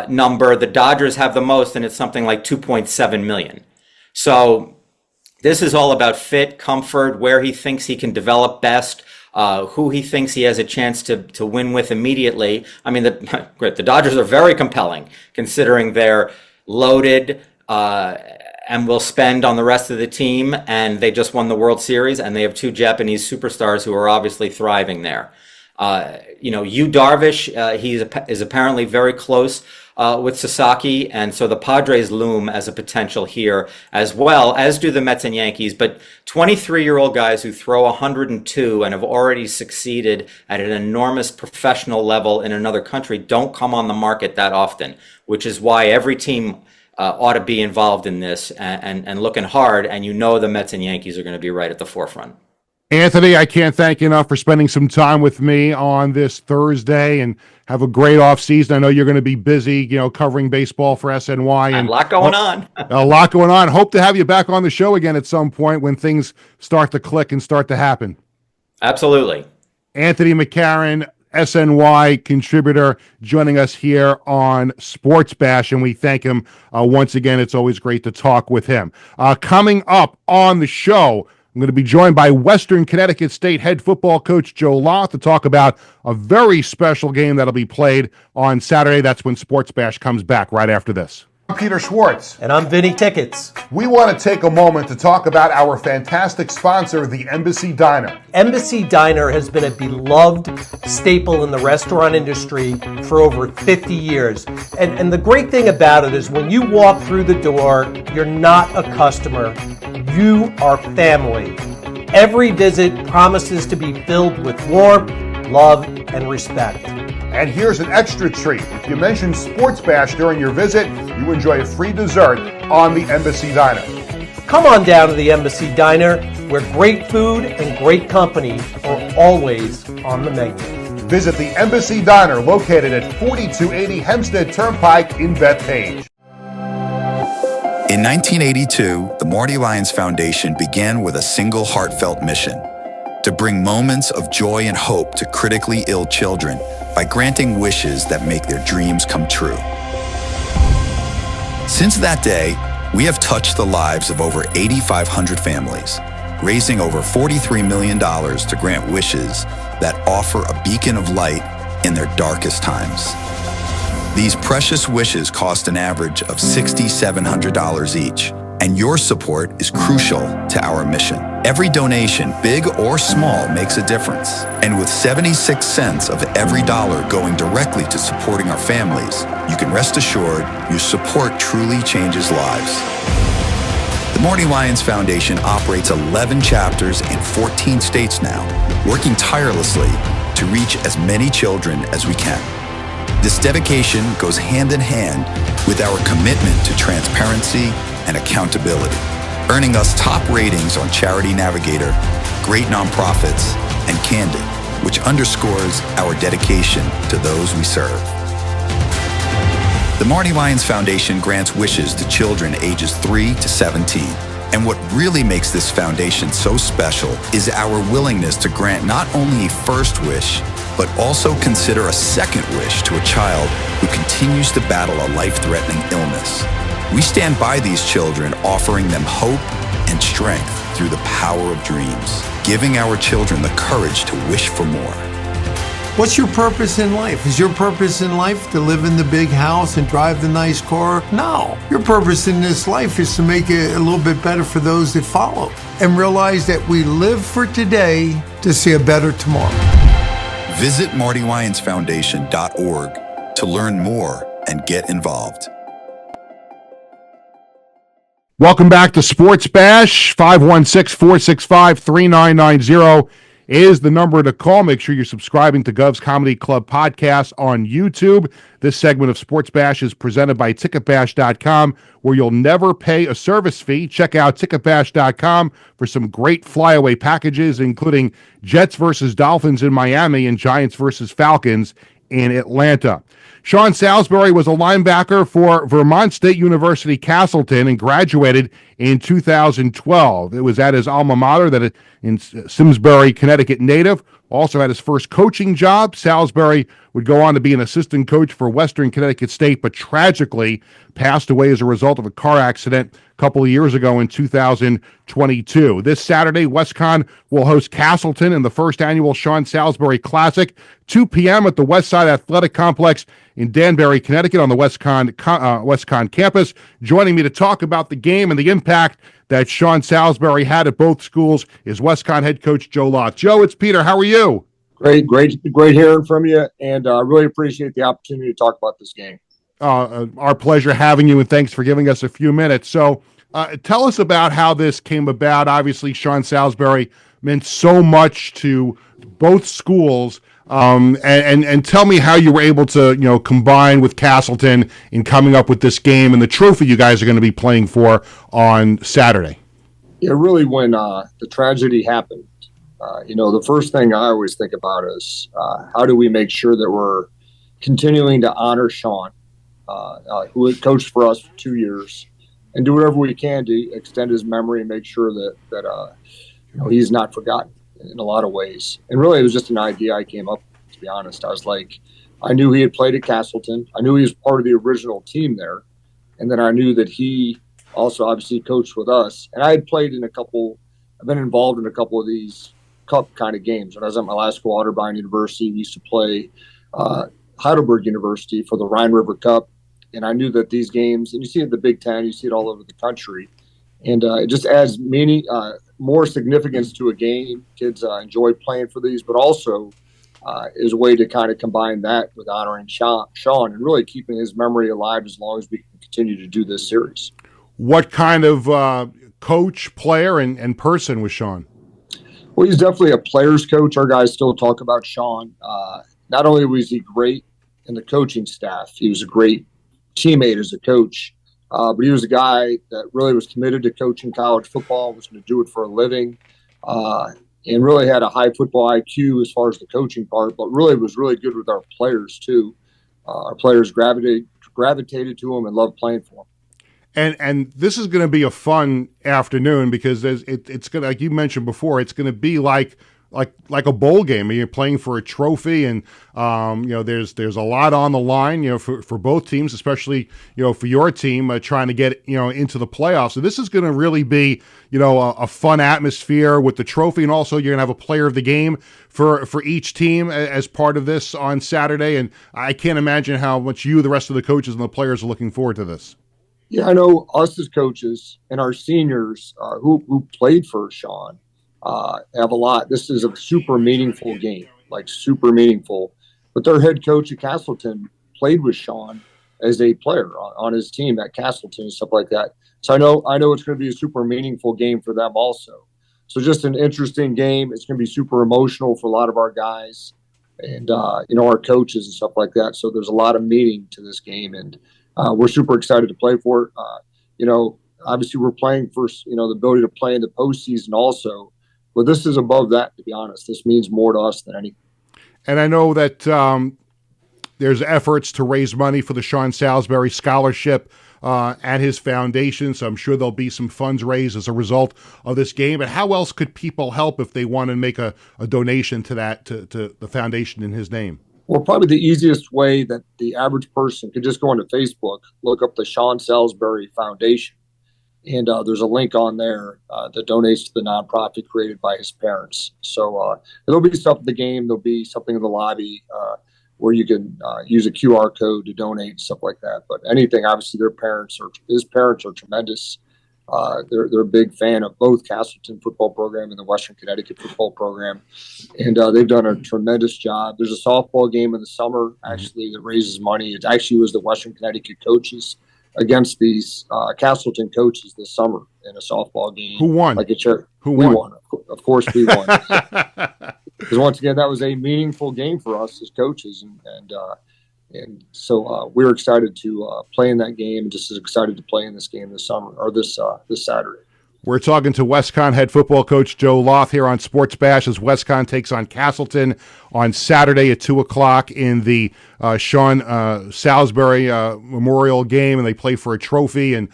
S7: number, the Dodgers have the most, and it's something like $2.7 million. So this is all about fit, comfort, where he thinks he can develop best, who he thinks he has a chance to win with immediately. I mean, the Dodgers are very compelling, considering they're loaded and will spend on the rest of the team, and they just won the World Series, and they have two Japanese superstars who are obviously thriving there. Yu Darvish, he is apparently very close with Sasaki, and so the Padres loom as a potential here, as well as do the Mets and Yankees. But 23-year-old guys who throw 102 and have already succeeded at an enormous professional level in another country don't come on the market that often, which is why every team ought to be involved in this and looking hard, and the Mets and Yankees are going to be right at the forefront.
S1: Anthony, I can't thank you enough for spending some time with me on this Thursday, and have a great off season. I know you're going to be busy, covering baseball for SNY, and
S7: a lot going on.
S1: A lot going on. Hope to have you back on the show again at some point when things start to click and start to happen.
S7: Absolutely.
S1: Anthony McCarron, SNY contributor, joining us here on Sports Bash, and we thank him once again. It's always great to talk with him. Coming up on the show, I'm going to be joined by Western Connecticut State head football coach Joe Loth to talk about a very special game that'll be played on Saturday. That's when Sports Bash comes back right after this.
S8: I'm Peter Schwartz.
S4: And I'm Vinny Tickets.
S8: We want to take a moment to talk about our fantastic sponsor, the Embassy Diner.
S4: Embassy Diner has been a beloved staple in the restaurant industry for over 50 years. And the great thing about it is when you walk through the door, you're not a customer, you are family. Every visit promises to be filled with warmth, love, and respect.
S8: And here's an extra treat. If you mention Sports Bash during your visit, you enjoy a free dessert on the Embassy Diner.
S4: Come on down to the Embassy Diner, where great food and great company are always on the menu.
S8: Visit the Embassy Diner, located at 4280 Hempstead Turnpike in Bethpage.
S5: In 1982, the Marty Lyons Foundation began with a single heartfelt mission: to bring moments of joy and hope to critically ill children by granting wishes that make their dreams come true. Since that day, we have touched the lives of over 8,500 families, raising over $43 million to grant wishes that offer a beacon of light in their darkest times. These precious wishes cost an average of $6,700 each, and your support is crucial to our mission. Every donation, big or small, makes a difference. And with 76 cents of every dollar going directly to supporting our families, you can rest assured your support truly changes lives. The Marty Lyons Foundation operates 11 chapters in 14 states now, working tirelessly to reach as many children as we can. This dedication goes hand in hand with our commitment to transparency and accountability, earning us top ratings on Charity Navigator, Great Nonprofits, and Candid, which underscores our dedication to those we serve. The Marty Lyons Foundation grants wishes to children ages 3 to 17. And what really makes this foundation so special is our willingness to grant not only a first wish, but also consider a second wish to a child who continues to battle a life-threatening illness. We stand by these children, offering them hope and strength through the power of dreams, giving our children the courage to wish for more.
S6: What's your purpose in life? Is your purpose in life to live in the big house and drive the nice car? No. Your purpose in this life is to make it a little bit better for those that follow and realize that we live for today to see a better tomorrow.
S5: Visit MartyLyonsFoundation.org to learn more and get involved.
S1: Welcome back to Sports Bash. 516-465-3990 is the number to call. Make sure you're subscribing to Gov's Comedy Club podcast on YouTube. This segment of Sports Bash is presented by TicketBash.com, where you'll never pay a service fee. Check out TicketBash.com for some great flyaway packages, including Jets versus Dolphins in Miami and Giants versus Falcons in Atlanta. Sean Salisbury was a linebacker for Vermont State University Castleton and graduated in 2012. It was at his alma mater, that in Simsbury, Connecticut native. Also had his first coaching job. Salisbury would go on to be an assistant coach for Western Connecticut State, but tragically passed away as a result of a car accident a couple of years ago in 2022. This Saturday, WestCon will host Castleton in the first annual Sean Salisbury Classic, 2 p.m. at the Westside Athletic Complex in Danbury, Connecticut on the WestCon campus. Joining me to talk about the game and the impact that Sean Salisbury had at both schools is WestCon head coach Joe Loth. Joe, it's Peter. How are you?
S9: Great hearing from you, and I really appreciate the opportunity to talk about this game.
S1: Our pleasure having you, and thanks for giving us a few minutes. So tell us about how this came about. Obviously, Sean Salisbury meant so much to both schools, and tell me how you were able to, combine with Castleton in coming up with this game and the trophy you guys are going to be playing for on Saturday.
S9: Yeah, really, when the tragedy happened, the first thing I always think about is how do we make sure that we're continuing to honor Sean, who had coached for us for 2 years, and do whatever we can to extend his memory and make sure that he's not forgotten in a lot of ways. And really, it was just an idea I came up to be honest. I knew he had played at Castleton. I knew he was part of the original team there. And then I knew that he also obviously coached with us. And I had played I've been involved in a couple of these cup kind of games. When I was at my last school, Otterbein University, we used to play Heidelberg University for the Rhine River Cup. And I knew that these games, and you see it in the Big Ten, you see it all over the country. And it just adds more significance to a game. Kids enjoy playing for these, but also is a way to kind of combine that with honoring Sean and really keeping his memory alive as long as we can continue to do this series.
S1: What kind of coach, player, and person was Sean?
S9: Well, he's definitely a player's coach. Our guys still talk about Sean. Not only was he great in the coaching staff, he was a great teammate as a coach, but he was a guy that really was committed to coaching college football, was going to do it for a living, and really had a high football IQ as far as the coaching part, but really was really good with our players too. Our players gravitated to him and loved playing for him.
S1: And this is going to be a fun afternoon because it's going to, like you mentioned before, it's going to be like a bowl game. You're playing for a trophy, and there's a lot on the line, for both teams, especially for your team trying to get into the playoffs. So this is going to really be a fun atmosphere with the trophy, and also you're going to have a player of the game for each team as part of this on Saturday. And I can't imagine how much the rest of the coaches and the players are looking forward to this.
S9: Yeah, I know us as coaches and our seniors who played for Sean have a lot. This is a super meaningful game, super meaningful. But their head coach at Castleton played with Sean as a player on his team at Castleton and stuff like that. So I know it's going to be a super meaningful game for them also. So just an interesting game. It's going to be super emotional for a lot of our guys and our coaches and stuff like that. So there's a lot of meaning to this game, and we're super excited to play for it. Obviously we're playing for the ability to play in the postseason also. But this is above that, to be honest. This means more to us than anything.
S1: And I know that there's efforts to raise money for the Sean Salisbury Scholarship at his foundation, so I'm sure there'll be some funds raised as a result of this game. But how else could people help if they want to make a donation to that, to the foundation in his name?
S9: Well, probably the easiest way that the average person could just go onto Facebook, look up the Sean Salisbury Foundation. And there's a link on there that donates to the nonprofit created by his parents. So there'll be stuff at the game. There'll be something in the lobby where you can use a QR code to donate and stuff like that. But anything, obviously, his parents are tremendous. They're a big fan of both Castleton football program and the Western Connecticut football program. And they've done a tremendous job. There's a softball game in the summer, actually, that raises money. It actually was the Western Connecticut coaches against these Castleton coaches this summer in a softball game.
S1: Who won?
S9: We won. Of course we won. Because once again, that was a meaningful game for us as coaches. And so we're excited to play in that game, and just as excited to play in this game this summer, or this Saturday.
S1: We're talking to WestConn head football coach Joe Loth here on Sports Bash as WestConn takes on Castleton on Saturday at 2 o'clock in the Sean Salisbury Memorial Game, and they play for a trophy, and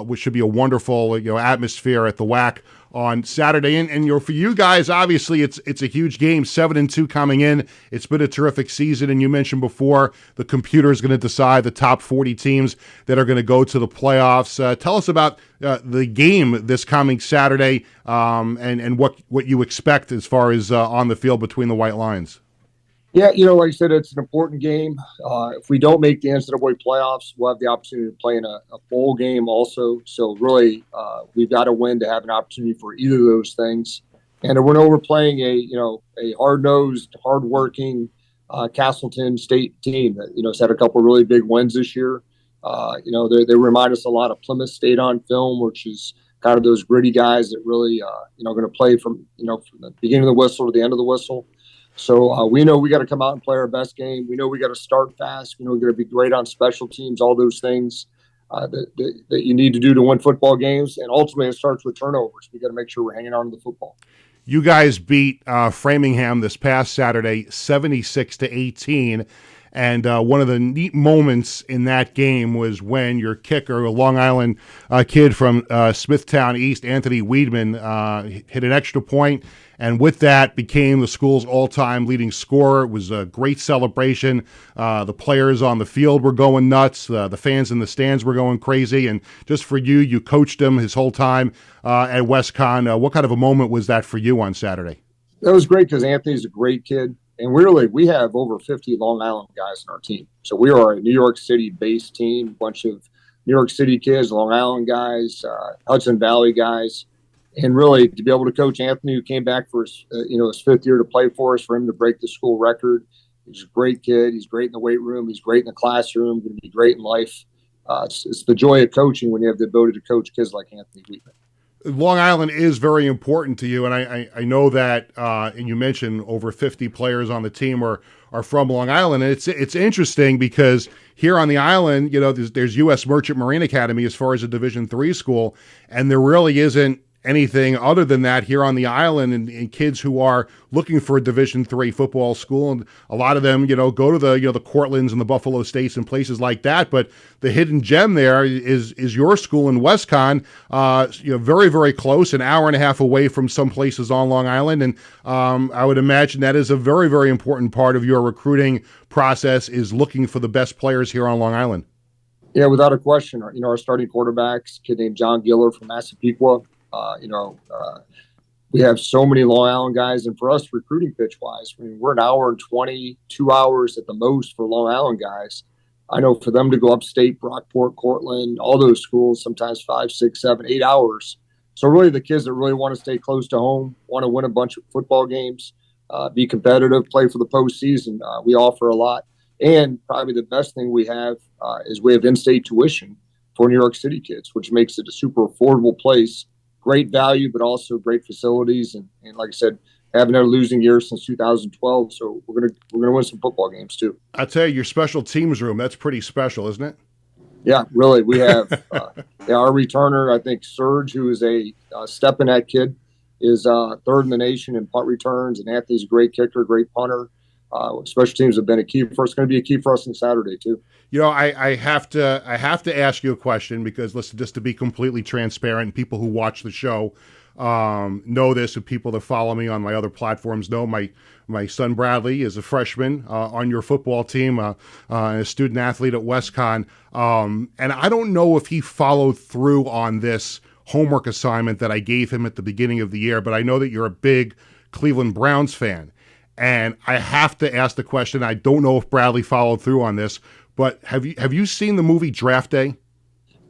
S1: which should be a wonderful atmosphere at the WAC on Saturday. And for you guys, obviously it's a huge game, 7-2 coming in. It's been a terrific season, and you mentioned before the computer is going to decide the top 40 teams that are going to go to the playoffs. Tell us about the game this coming Saturday, and what you expect as far as on the field between the White Lions.
S9: Yeah, like I said, it's an important game. If we don't make the NCAA playoffs, we'll have the opportunity to play in a bowl game also. So really, we've got to win to have an opportunity for either of those things. And we're playing a hard-nosed, hard-working Castleton State team that has had a couple of really big wins this year. They remind us a lot of Plymouth State on film, which is kind of those gritty guys that really going to play from the beginning of the whistle to the end of the whistle. So we know we got to come out and play our best game. We know we got to start fast. We know we got to be great on special teams, all those things that you need to do to win football games. And ultimately, it starts with turnovers. We got to make sure we're hanging on to the football.
S1: You guys beat Framingham this past Saturday, 76-18. And one of the neat moments in that game was when your kicker, a Long Island kid from Smithtown East, Anthony Weedman, hit an extra point, and with that became the school's all-time leading scorer. It was a great celebration. The players on the field were going nuts. The fans in the stands were going crazy. And just for you, you coached him his whole time at WestCon. What kind of a moment was that for you on Saturday?
S9: That was great because Anthony's a great kid. And we have over 50 Long Island guys on our team. So we are a New York City-based team, a bunch of New York City kids, Long Island guys, Hudson Valley guys. And really, to be able to coach Anthony, who came back for his, his fifth year to play for us, for him to break the school record. He's a great kid. He's great in the weight room. He's great in the classroom. Going to be great in life. It's the joy of coaching when you have the ability to coach kids like Anthony Weedman.
S1: Long Island is very important to you, and I know that, and you mentioned over 50 players on the team are from Long Island, and it's interesting because here on the island, there's U.S. Merchant Marine Academy as far as a Division III school, and there really isn't anything other than that here on the island, and kids who are looking for a Division III football school, and a lot of them, go to the the Cortlands and the Buffalo States and places like that. But the hidden gem there is your school in WestCon, very, very close, an hour and a half away from some places on Long Island, and I would imagine that is a very, very important part of your recruiting process, is looking for the best players here on Long Island.
S9: Yeah, without a question. Our starting quarterback's a kid named John Giller from Massapequa. We have so many Long Island guys, and for us, recruiting pitch-wise, we're an hour and 20, 2 hours at the most for Long Island guys. I know for them to go upstate, Brockport, Cortland, all those schools, sometimes 5, 6, 7, 8 hours. So really the kids that really want to stay close to home, want to win a bunch of football games, be competitive, play for the postseason, we offer a lot. And probably the best thing we have is we have in-state tuition for New York City kids, which makes it a super affordable place. Great value, but also great facilities, and like I said, haven't had a losing year since 2012. So we're gonna win some football games too.
S1: I tell you, your special teams room, that's pretty special, isn't it?
S9: Yeah, really. We have our returner. I think Serge, who is a step-in-at kid, is third in the nation in punt returns, and Anthony's a great kicker, great punter. Special teams have been a key for us. It's going to be a key for us on Saturday too.
S1: I have to ask you a question because, listen, just to be completely transparent, people who watch the show know this, and people that follow me on my other platforms know my son Bradley is a freshman on your football team, a student athlete at WestCon, and I don't know if he followed through on this homework assignment that I gave him at the beginning of the year, but I know that you're a big Cleveland Browns fan. And I have to ask the question, I don't know if Bradley followed through on this, but have you seen the movie Draft Day?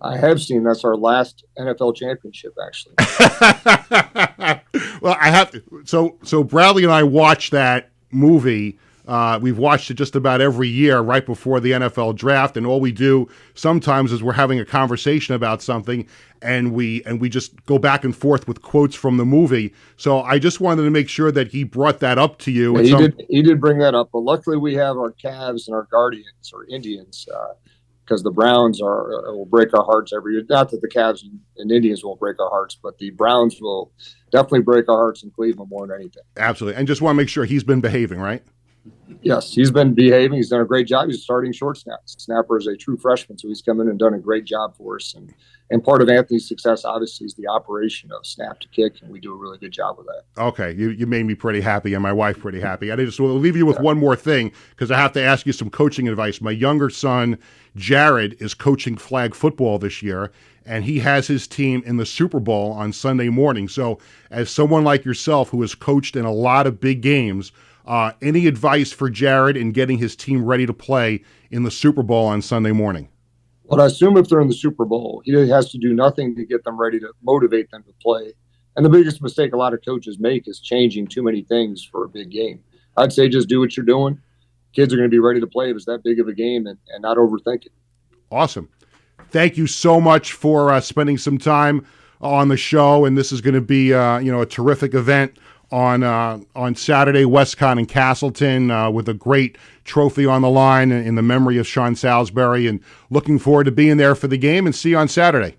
S9: I have seen. That's our last NFL championship, actually.
S1: Well, I have to. So Bradley and I watched that movie. We've watched it just about every year right before the NFL draft, and all we do sometimes is we're having a conversation about something, and we just go back and forth with quotes from the movie. So I just wanted to make sure that he brought that up to you.
S9: Yeah, he did bring that up, but luckily we have our Cavs and our Guardians or Indians, because the Browns will break our hearts every year. Not that the Cavs and Indians won't break our hearts, but the Browns will definitely break our hearts in Cleveland more than anything.
S1: Absolutely, and just want to make sure he's been behaving, right?
S9: Yes, he's been behaving. He's done a great job. He's starting short snapper is a true freshman, so he's come in and done a great job for us. And part of Anthony's success, obviously, is the operation of snap to kick, and we do a really good job with that.
S1: Okay, you made me pretty happy, and my wife pretty happy. I just want to leave you with one more thing, because I have to ask you some coaching advice. My younger son, Jared, is coaching flag football this year, and he has his team in the Super Bowl on Sunday morning. So as someone like yourself who has coached in a lot of big games, any advice for Jared in getting his team ready to play in the Super Bowl on Sunday morning?
S9: Well, I assume if they're in the Super Bowl, he has to do nothing to get them ready to motivate them to play. And the biggest mistake a lot of coaches make is changing too many things for a big game. I'd say just do what you're doing. Kids are going to be ready to play if it's that big of a game, and not overthink it. Awesome.
S1: Thank you so much for spending some time on the show, and this is going to be a terrific event on Saturday, WestCon in Castleton, with a great trophy on the line in the memory of Sean Salisbury, and looking forward to being there for the game, and see you on Saturday.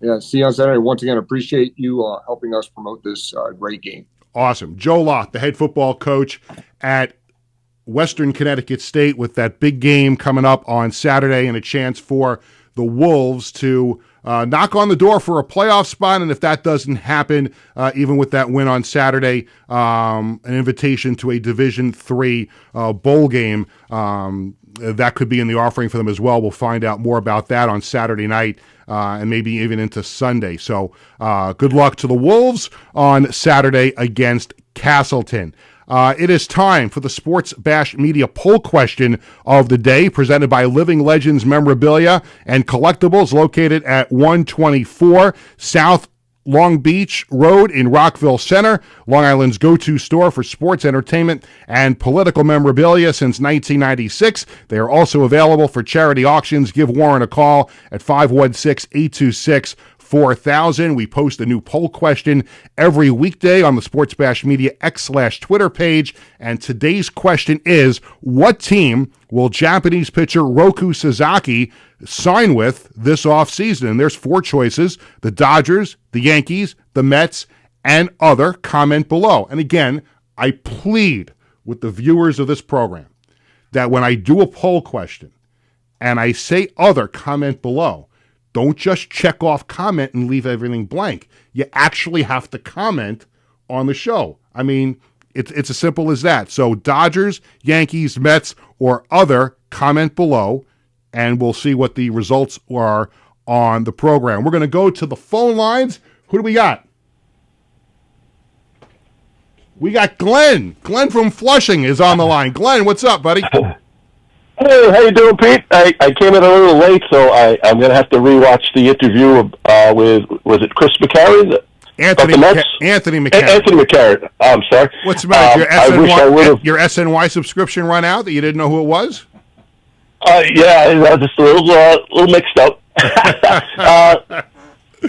S9: Yeah, see you on Saturday. Once again, appreciate you helping us promote this great game.
S1: Awesome. Joe Loth, the head football coach at Western Connecticut State with that big game coming up on Saturday and a chance for the Wolves to knock on the door for a playoff spot. And if that doesn't happen, even with that win on Saturday, an invitation to a Division III bowl game, that could be in the offering for them as well. We'll find out more about that on Saturday night and maybe even into Sunday. So good luck to the Wolves on Saturday against Castleton. It is time for the Sports Bash Media poll question of the day, presented by Living Legends Memorabilia and Collectibles, located at 124 South Long Beach Road in Rockville Center, Long Island's go-to store for sports, entertainment, and political memorabilia since 1996. They are also available for charity auctions. Give Warren a call at 516-826-4000. We post a new poll question every weekday on the Sports Bash Media X/Twitter page. And today's question is, what team will Japanese pitcher Roku Sasaki sign with this offseason? And there's 4 choices: the Dodgers, the Yankees, the Mets, and other. Comment below. And again, I plead with the viewers of this program that when I do a poll question and I say other, comment below. Don't just check off comment and leave everything blank. You actually have to comment on the show. I mean, it's as simple as that. So Dodgers, Yankees, Mets, or other, comment below, and we'll see what the results are on the program. We're going to go to the phone lines. Who do we got? We got Glenn. Glenn from Flushing is on the line. Glenn, what's up, buddy?
S10: Hey, how you doing, Pete? I came in a little late, so I'm going to have to rewatch the interview with, was it Chris McCarron?
S1: Anthony McCarron.
S10: Anthony McCarron. I'm sorry.
S1: What's the matter? Your SNY subscription run out that you didn't know who it was?
S10: Yeah, I was just a little mixed up.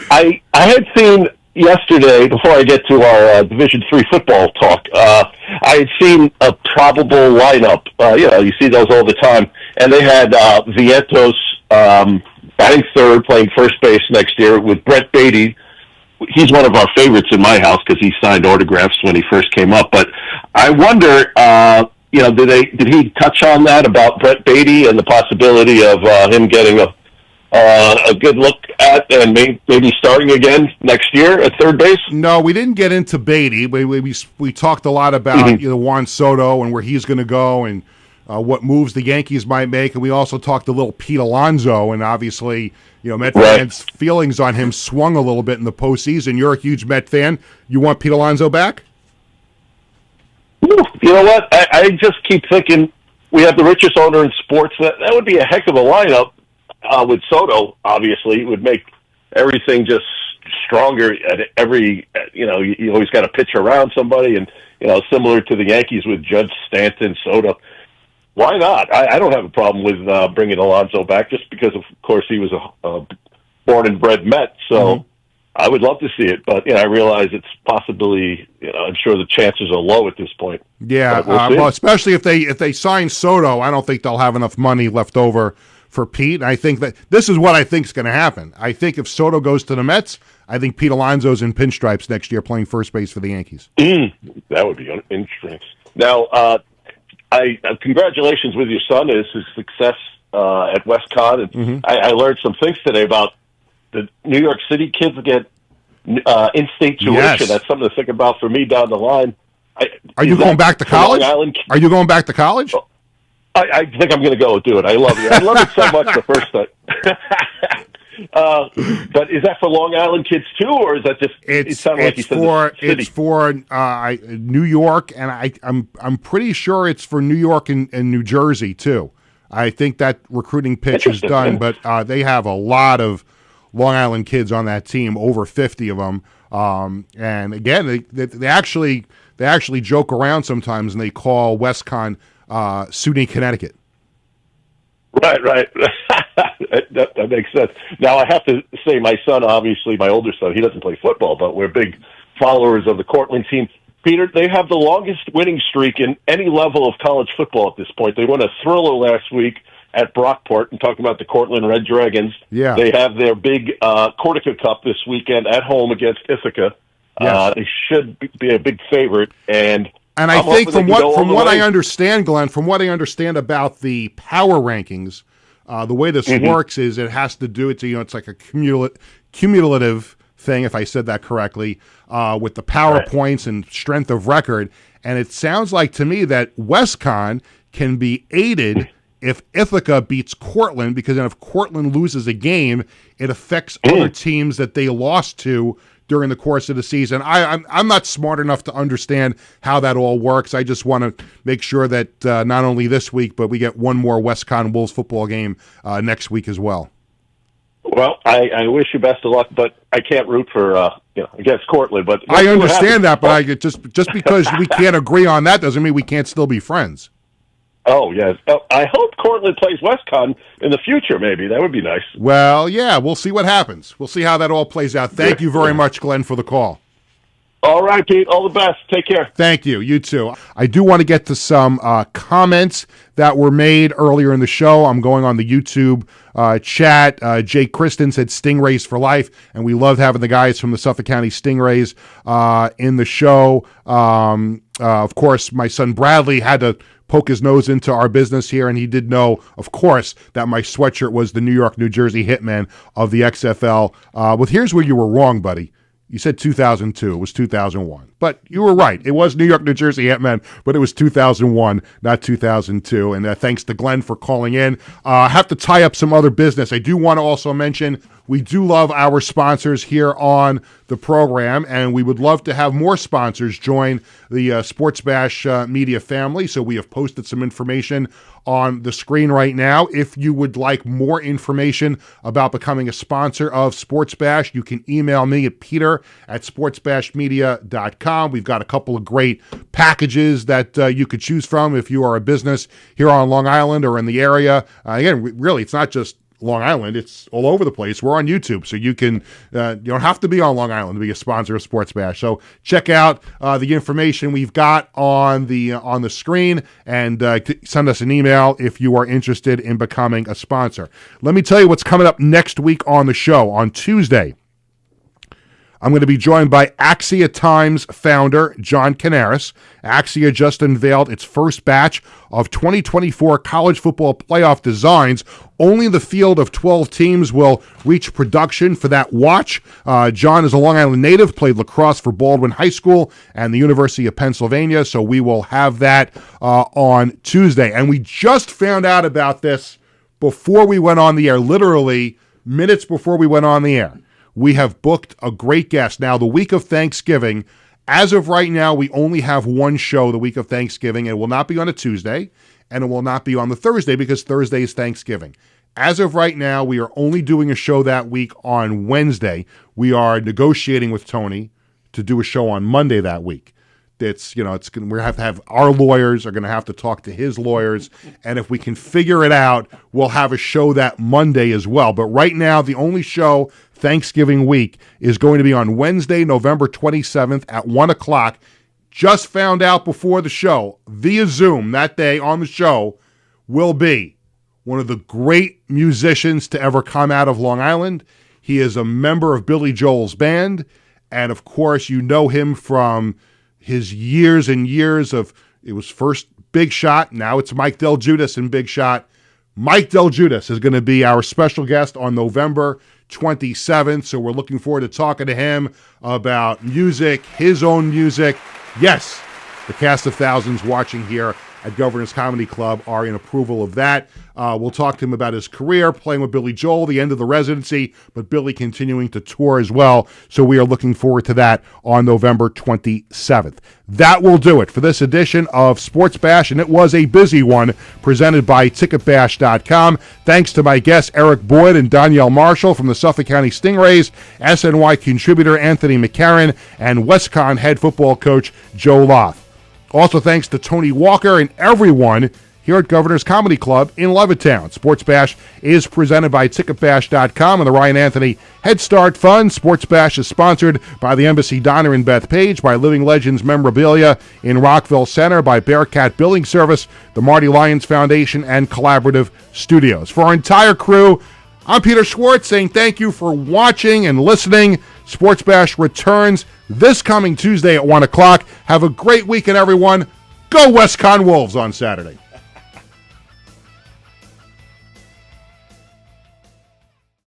S10: I had seen yesterday, before I get to our Division III football talk, I had seen a probable lineup. You see those all the time. And they had Vientos batting third, playing first base next year with Brett Beatty. He's one of our favorites in my house because he signed autographs when he first came up. But I wonder, did he touch on that about Brett Beatty and the possibility of him getting a good look at and maybe starting again next year at third base?
S1: No, we didn't get into Beatty. We talked a lot about Juan Soto and where he's going to go and what moves the Yankees might make, and we also talked a little Pete Alonso, and obviously, Met fans' feelings on him swung a little bit in the postseason. You're a huge Met fan. You want Pete Alonso back?
S10: You know what? I just keep thinking we have the richest owner in sports. That would be a heck of a lineup. With Soto, obviously, it would make everything just stronger at every, you always got to pitch around somebody, and, similar to the Yankees with Judge, Stanton, Soto. Why not? I don't have a problem with bringing Alonso back, just because, of course, he was a born and bred Met, so I would love to see it. But, I realize it's possibly, I'm sure the chances are low at this point.
S1: Yeah, well, especially if they sign Soto, I don't think they'll have enough money left over for Pete. And I think that this is what I think is going to happen. I think if Soto goes to the Mets, I think Pete Alonso's in pinstripes next year playing first base for the Yankees.
S10: That would be interesting. Now, congratulations with your son and his success at WestCon. And I learned some things today about the New York City kids get in-state tuition.
S1: Yes.
S10: That's something to think about for me down the line.
S1: Are you going back to college? Are you going back to college?
S10: I think I'm going to go do it. I love it. I love it so much the first time. But is that for Long Island kids too, or is that just? It sounded like you said
S1: it's for New York, and I'm pretty sure it's for New York and New Jersey too. I think that recruiting pitch is done, but they have a lot of Long Island kids on that team, over 50 of them. And again, they actually joke around sometimes, and they call WestCon SUNY Connecticut.
S10: Right. that makes sense. Now, I have to say, my son, obviously, my older son, he doesn't play football, but we're big followers of the Cortland team. Peter, they have the longest winning streak in any level of college football at this point. They won a thriller last week at Brockport, and talking about the Cortland Red Dragons. Yeah. They have their big Cortica Cup this weekend at home against Ithaca. Yes. They should be a big favorite, and
S1: And I think from what I understand, Glenn, from what I understand about the power rankings, the way this works is it has to do it's like a cumulative thing, if I said that correctly, with the power points and strength of record. And it sounds like to me that WestCon can be aided if Ithaca beats Cortland, because then if Cortland loses a game, it affects other teams that they lost to during the course of the season. I'm not smart enough to understand how that all works. I just want to make sure that not only this week, but we get one more WestCon Wolves football game next week as well.
S10: Well, I wish you best of luck, but I can't root for against Cortland. But
S1: I understand that, but just because we can't agree on that doesn't mean we can't still be friends.
S10: Oh, yes. I hope Cortland plays WestCon in the future, maybe. That would be nice.
S1: Well, yeah, we'll see what happens. We'll see how that all plays out. Thank you very much, Glenn, for the call.
S10: All right, Pete. All the best. Take care.
S1: Thank you. You too. I do want to get to some comments that were made earlier in the show. I'm going on the YouTube chat. Jake Kristen said Stingrays for life, and we loved having the guys from the Suffolk County Stingrays in the show. Of course, my son Bradley had to poke his nose into our business here, and he did know, of course, that my sweatshirt was the New York, New Jersey Hitmen of the XFL. But here's where you were wrong, buddy. You said 2002. It was 2001. But you were right. It was New York, New Jersey Hitmen, but it was 2001, not 2002. And thanks to Glenn for calling in. I have to tie up some other business. I do want to also mention we do love our sponsors here on the program, and we would love to have more sponsors join the Sports Bash media family. So we have posted some information on the screen right now. If you would like more information about becoming a sponsor of Sports Bash, you can email me at peter@sportsbashmedia.com. We've got a couple of great packages that you could choose from if you are a business here on Long Island or in the area. Again, really, it's not just Long Island, it's all over the place. We're on YouTube, so you can you don't have to be on Long Island to be a sponsor of Sports Bash. So check out the information we've got on the screen, and send us an email if you are interested in becoming a sponsor. Let me tell you what's coming up next week on the show. On Tuesday, I'm going to be joined by Axia Times founder John Canaris. Axia just unveiled its first batch of 2024 college football playoff designs. Only the field of 12 teams will reach production for that watch. John is a Long Island native, played lacrosse for Baldwin High School and the University of Pennsylvania, so we will have that on Tuesday. And we just found out about this before we went on the air, literally minutes before we went on the air. We have booked a great guest. Now, the week of Thanksgiving, as of right now, we only have one show the week of Thanksgiving. It will not be on a Tuesday, and it will not be on the Thursday because Thursday is Thanksgiving. As of right now, we are only doing a show that week on Wednesday. We are negotiating with Tony to do a show on Monday that week. We have to have our lawyers are going to have to talk to his lawyers, and if we can figure it out, we'll have a show that Monday as well. But right now, the only show Thanksgiving week is going to be on Wednesday, November 27th at 1 o'clock. Just found out before the show, via Zoom that day on the show, will be one of the great musicians to ever come out of Long Island. He is a member of Billy Joel's band, and of course, you know him from his years and years of, it was first Big Shot, now it's Mike Del Giudice in Big Shot. Mike Del Giudice is going to be our special guest on November 27th, so we're looking forward to talking to him about music, his own music. Yes, the cast of thousands watching here at Governor's Comedy Club are in approval of that. We'll talk to him about his career, playing with Billy Joel, the end of the residency, but Billy continuing to tour as well. So we are looking forward to that on November 27th. That will do it for this edition of Sports Bash, and it was a busy one presented by TicketBash.com. Thanks to my guests Eric Boyd and Donyell Marshall from the Suffolk County Stingrays, SNY contributor Anthony McCarron, and WestCon head football coach Joe Loth. Also thanks to Tony Walker and everyone here at Governor's Comedy Club in Levittown. Sports Bash is presented by TicketBash.com and the Ryan Anthony Head Start Fund. Sports Bash is sponsored by the Embassy Diner in Bethpage, by Living Legends Memorabilia in Rockville Center, by Bearcat Billing Service, the Marty Lyons Foundation, and Collaborative Studios. For our entire crew, I'm Peter Schwartz saying thank you for watching and listening. Sports Bash returns this coming Tuesday at 1 o'clock. Have a great weekend, everyone. Go WestCon Wolves on Saturday.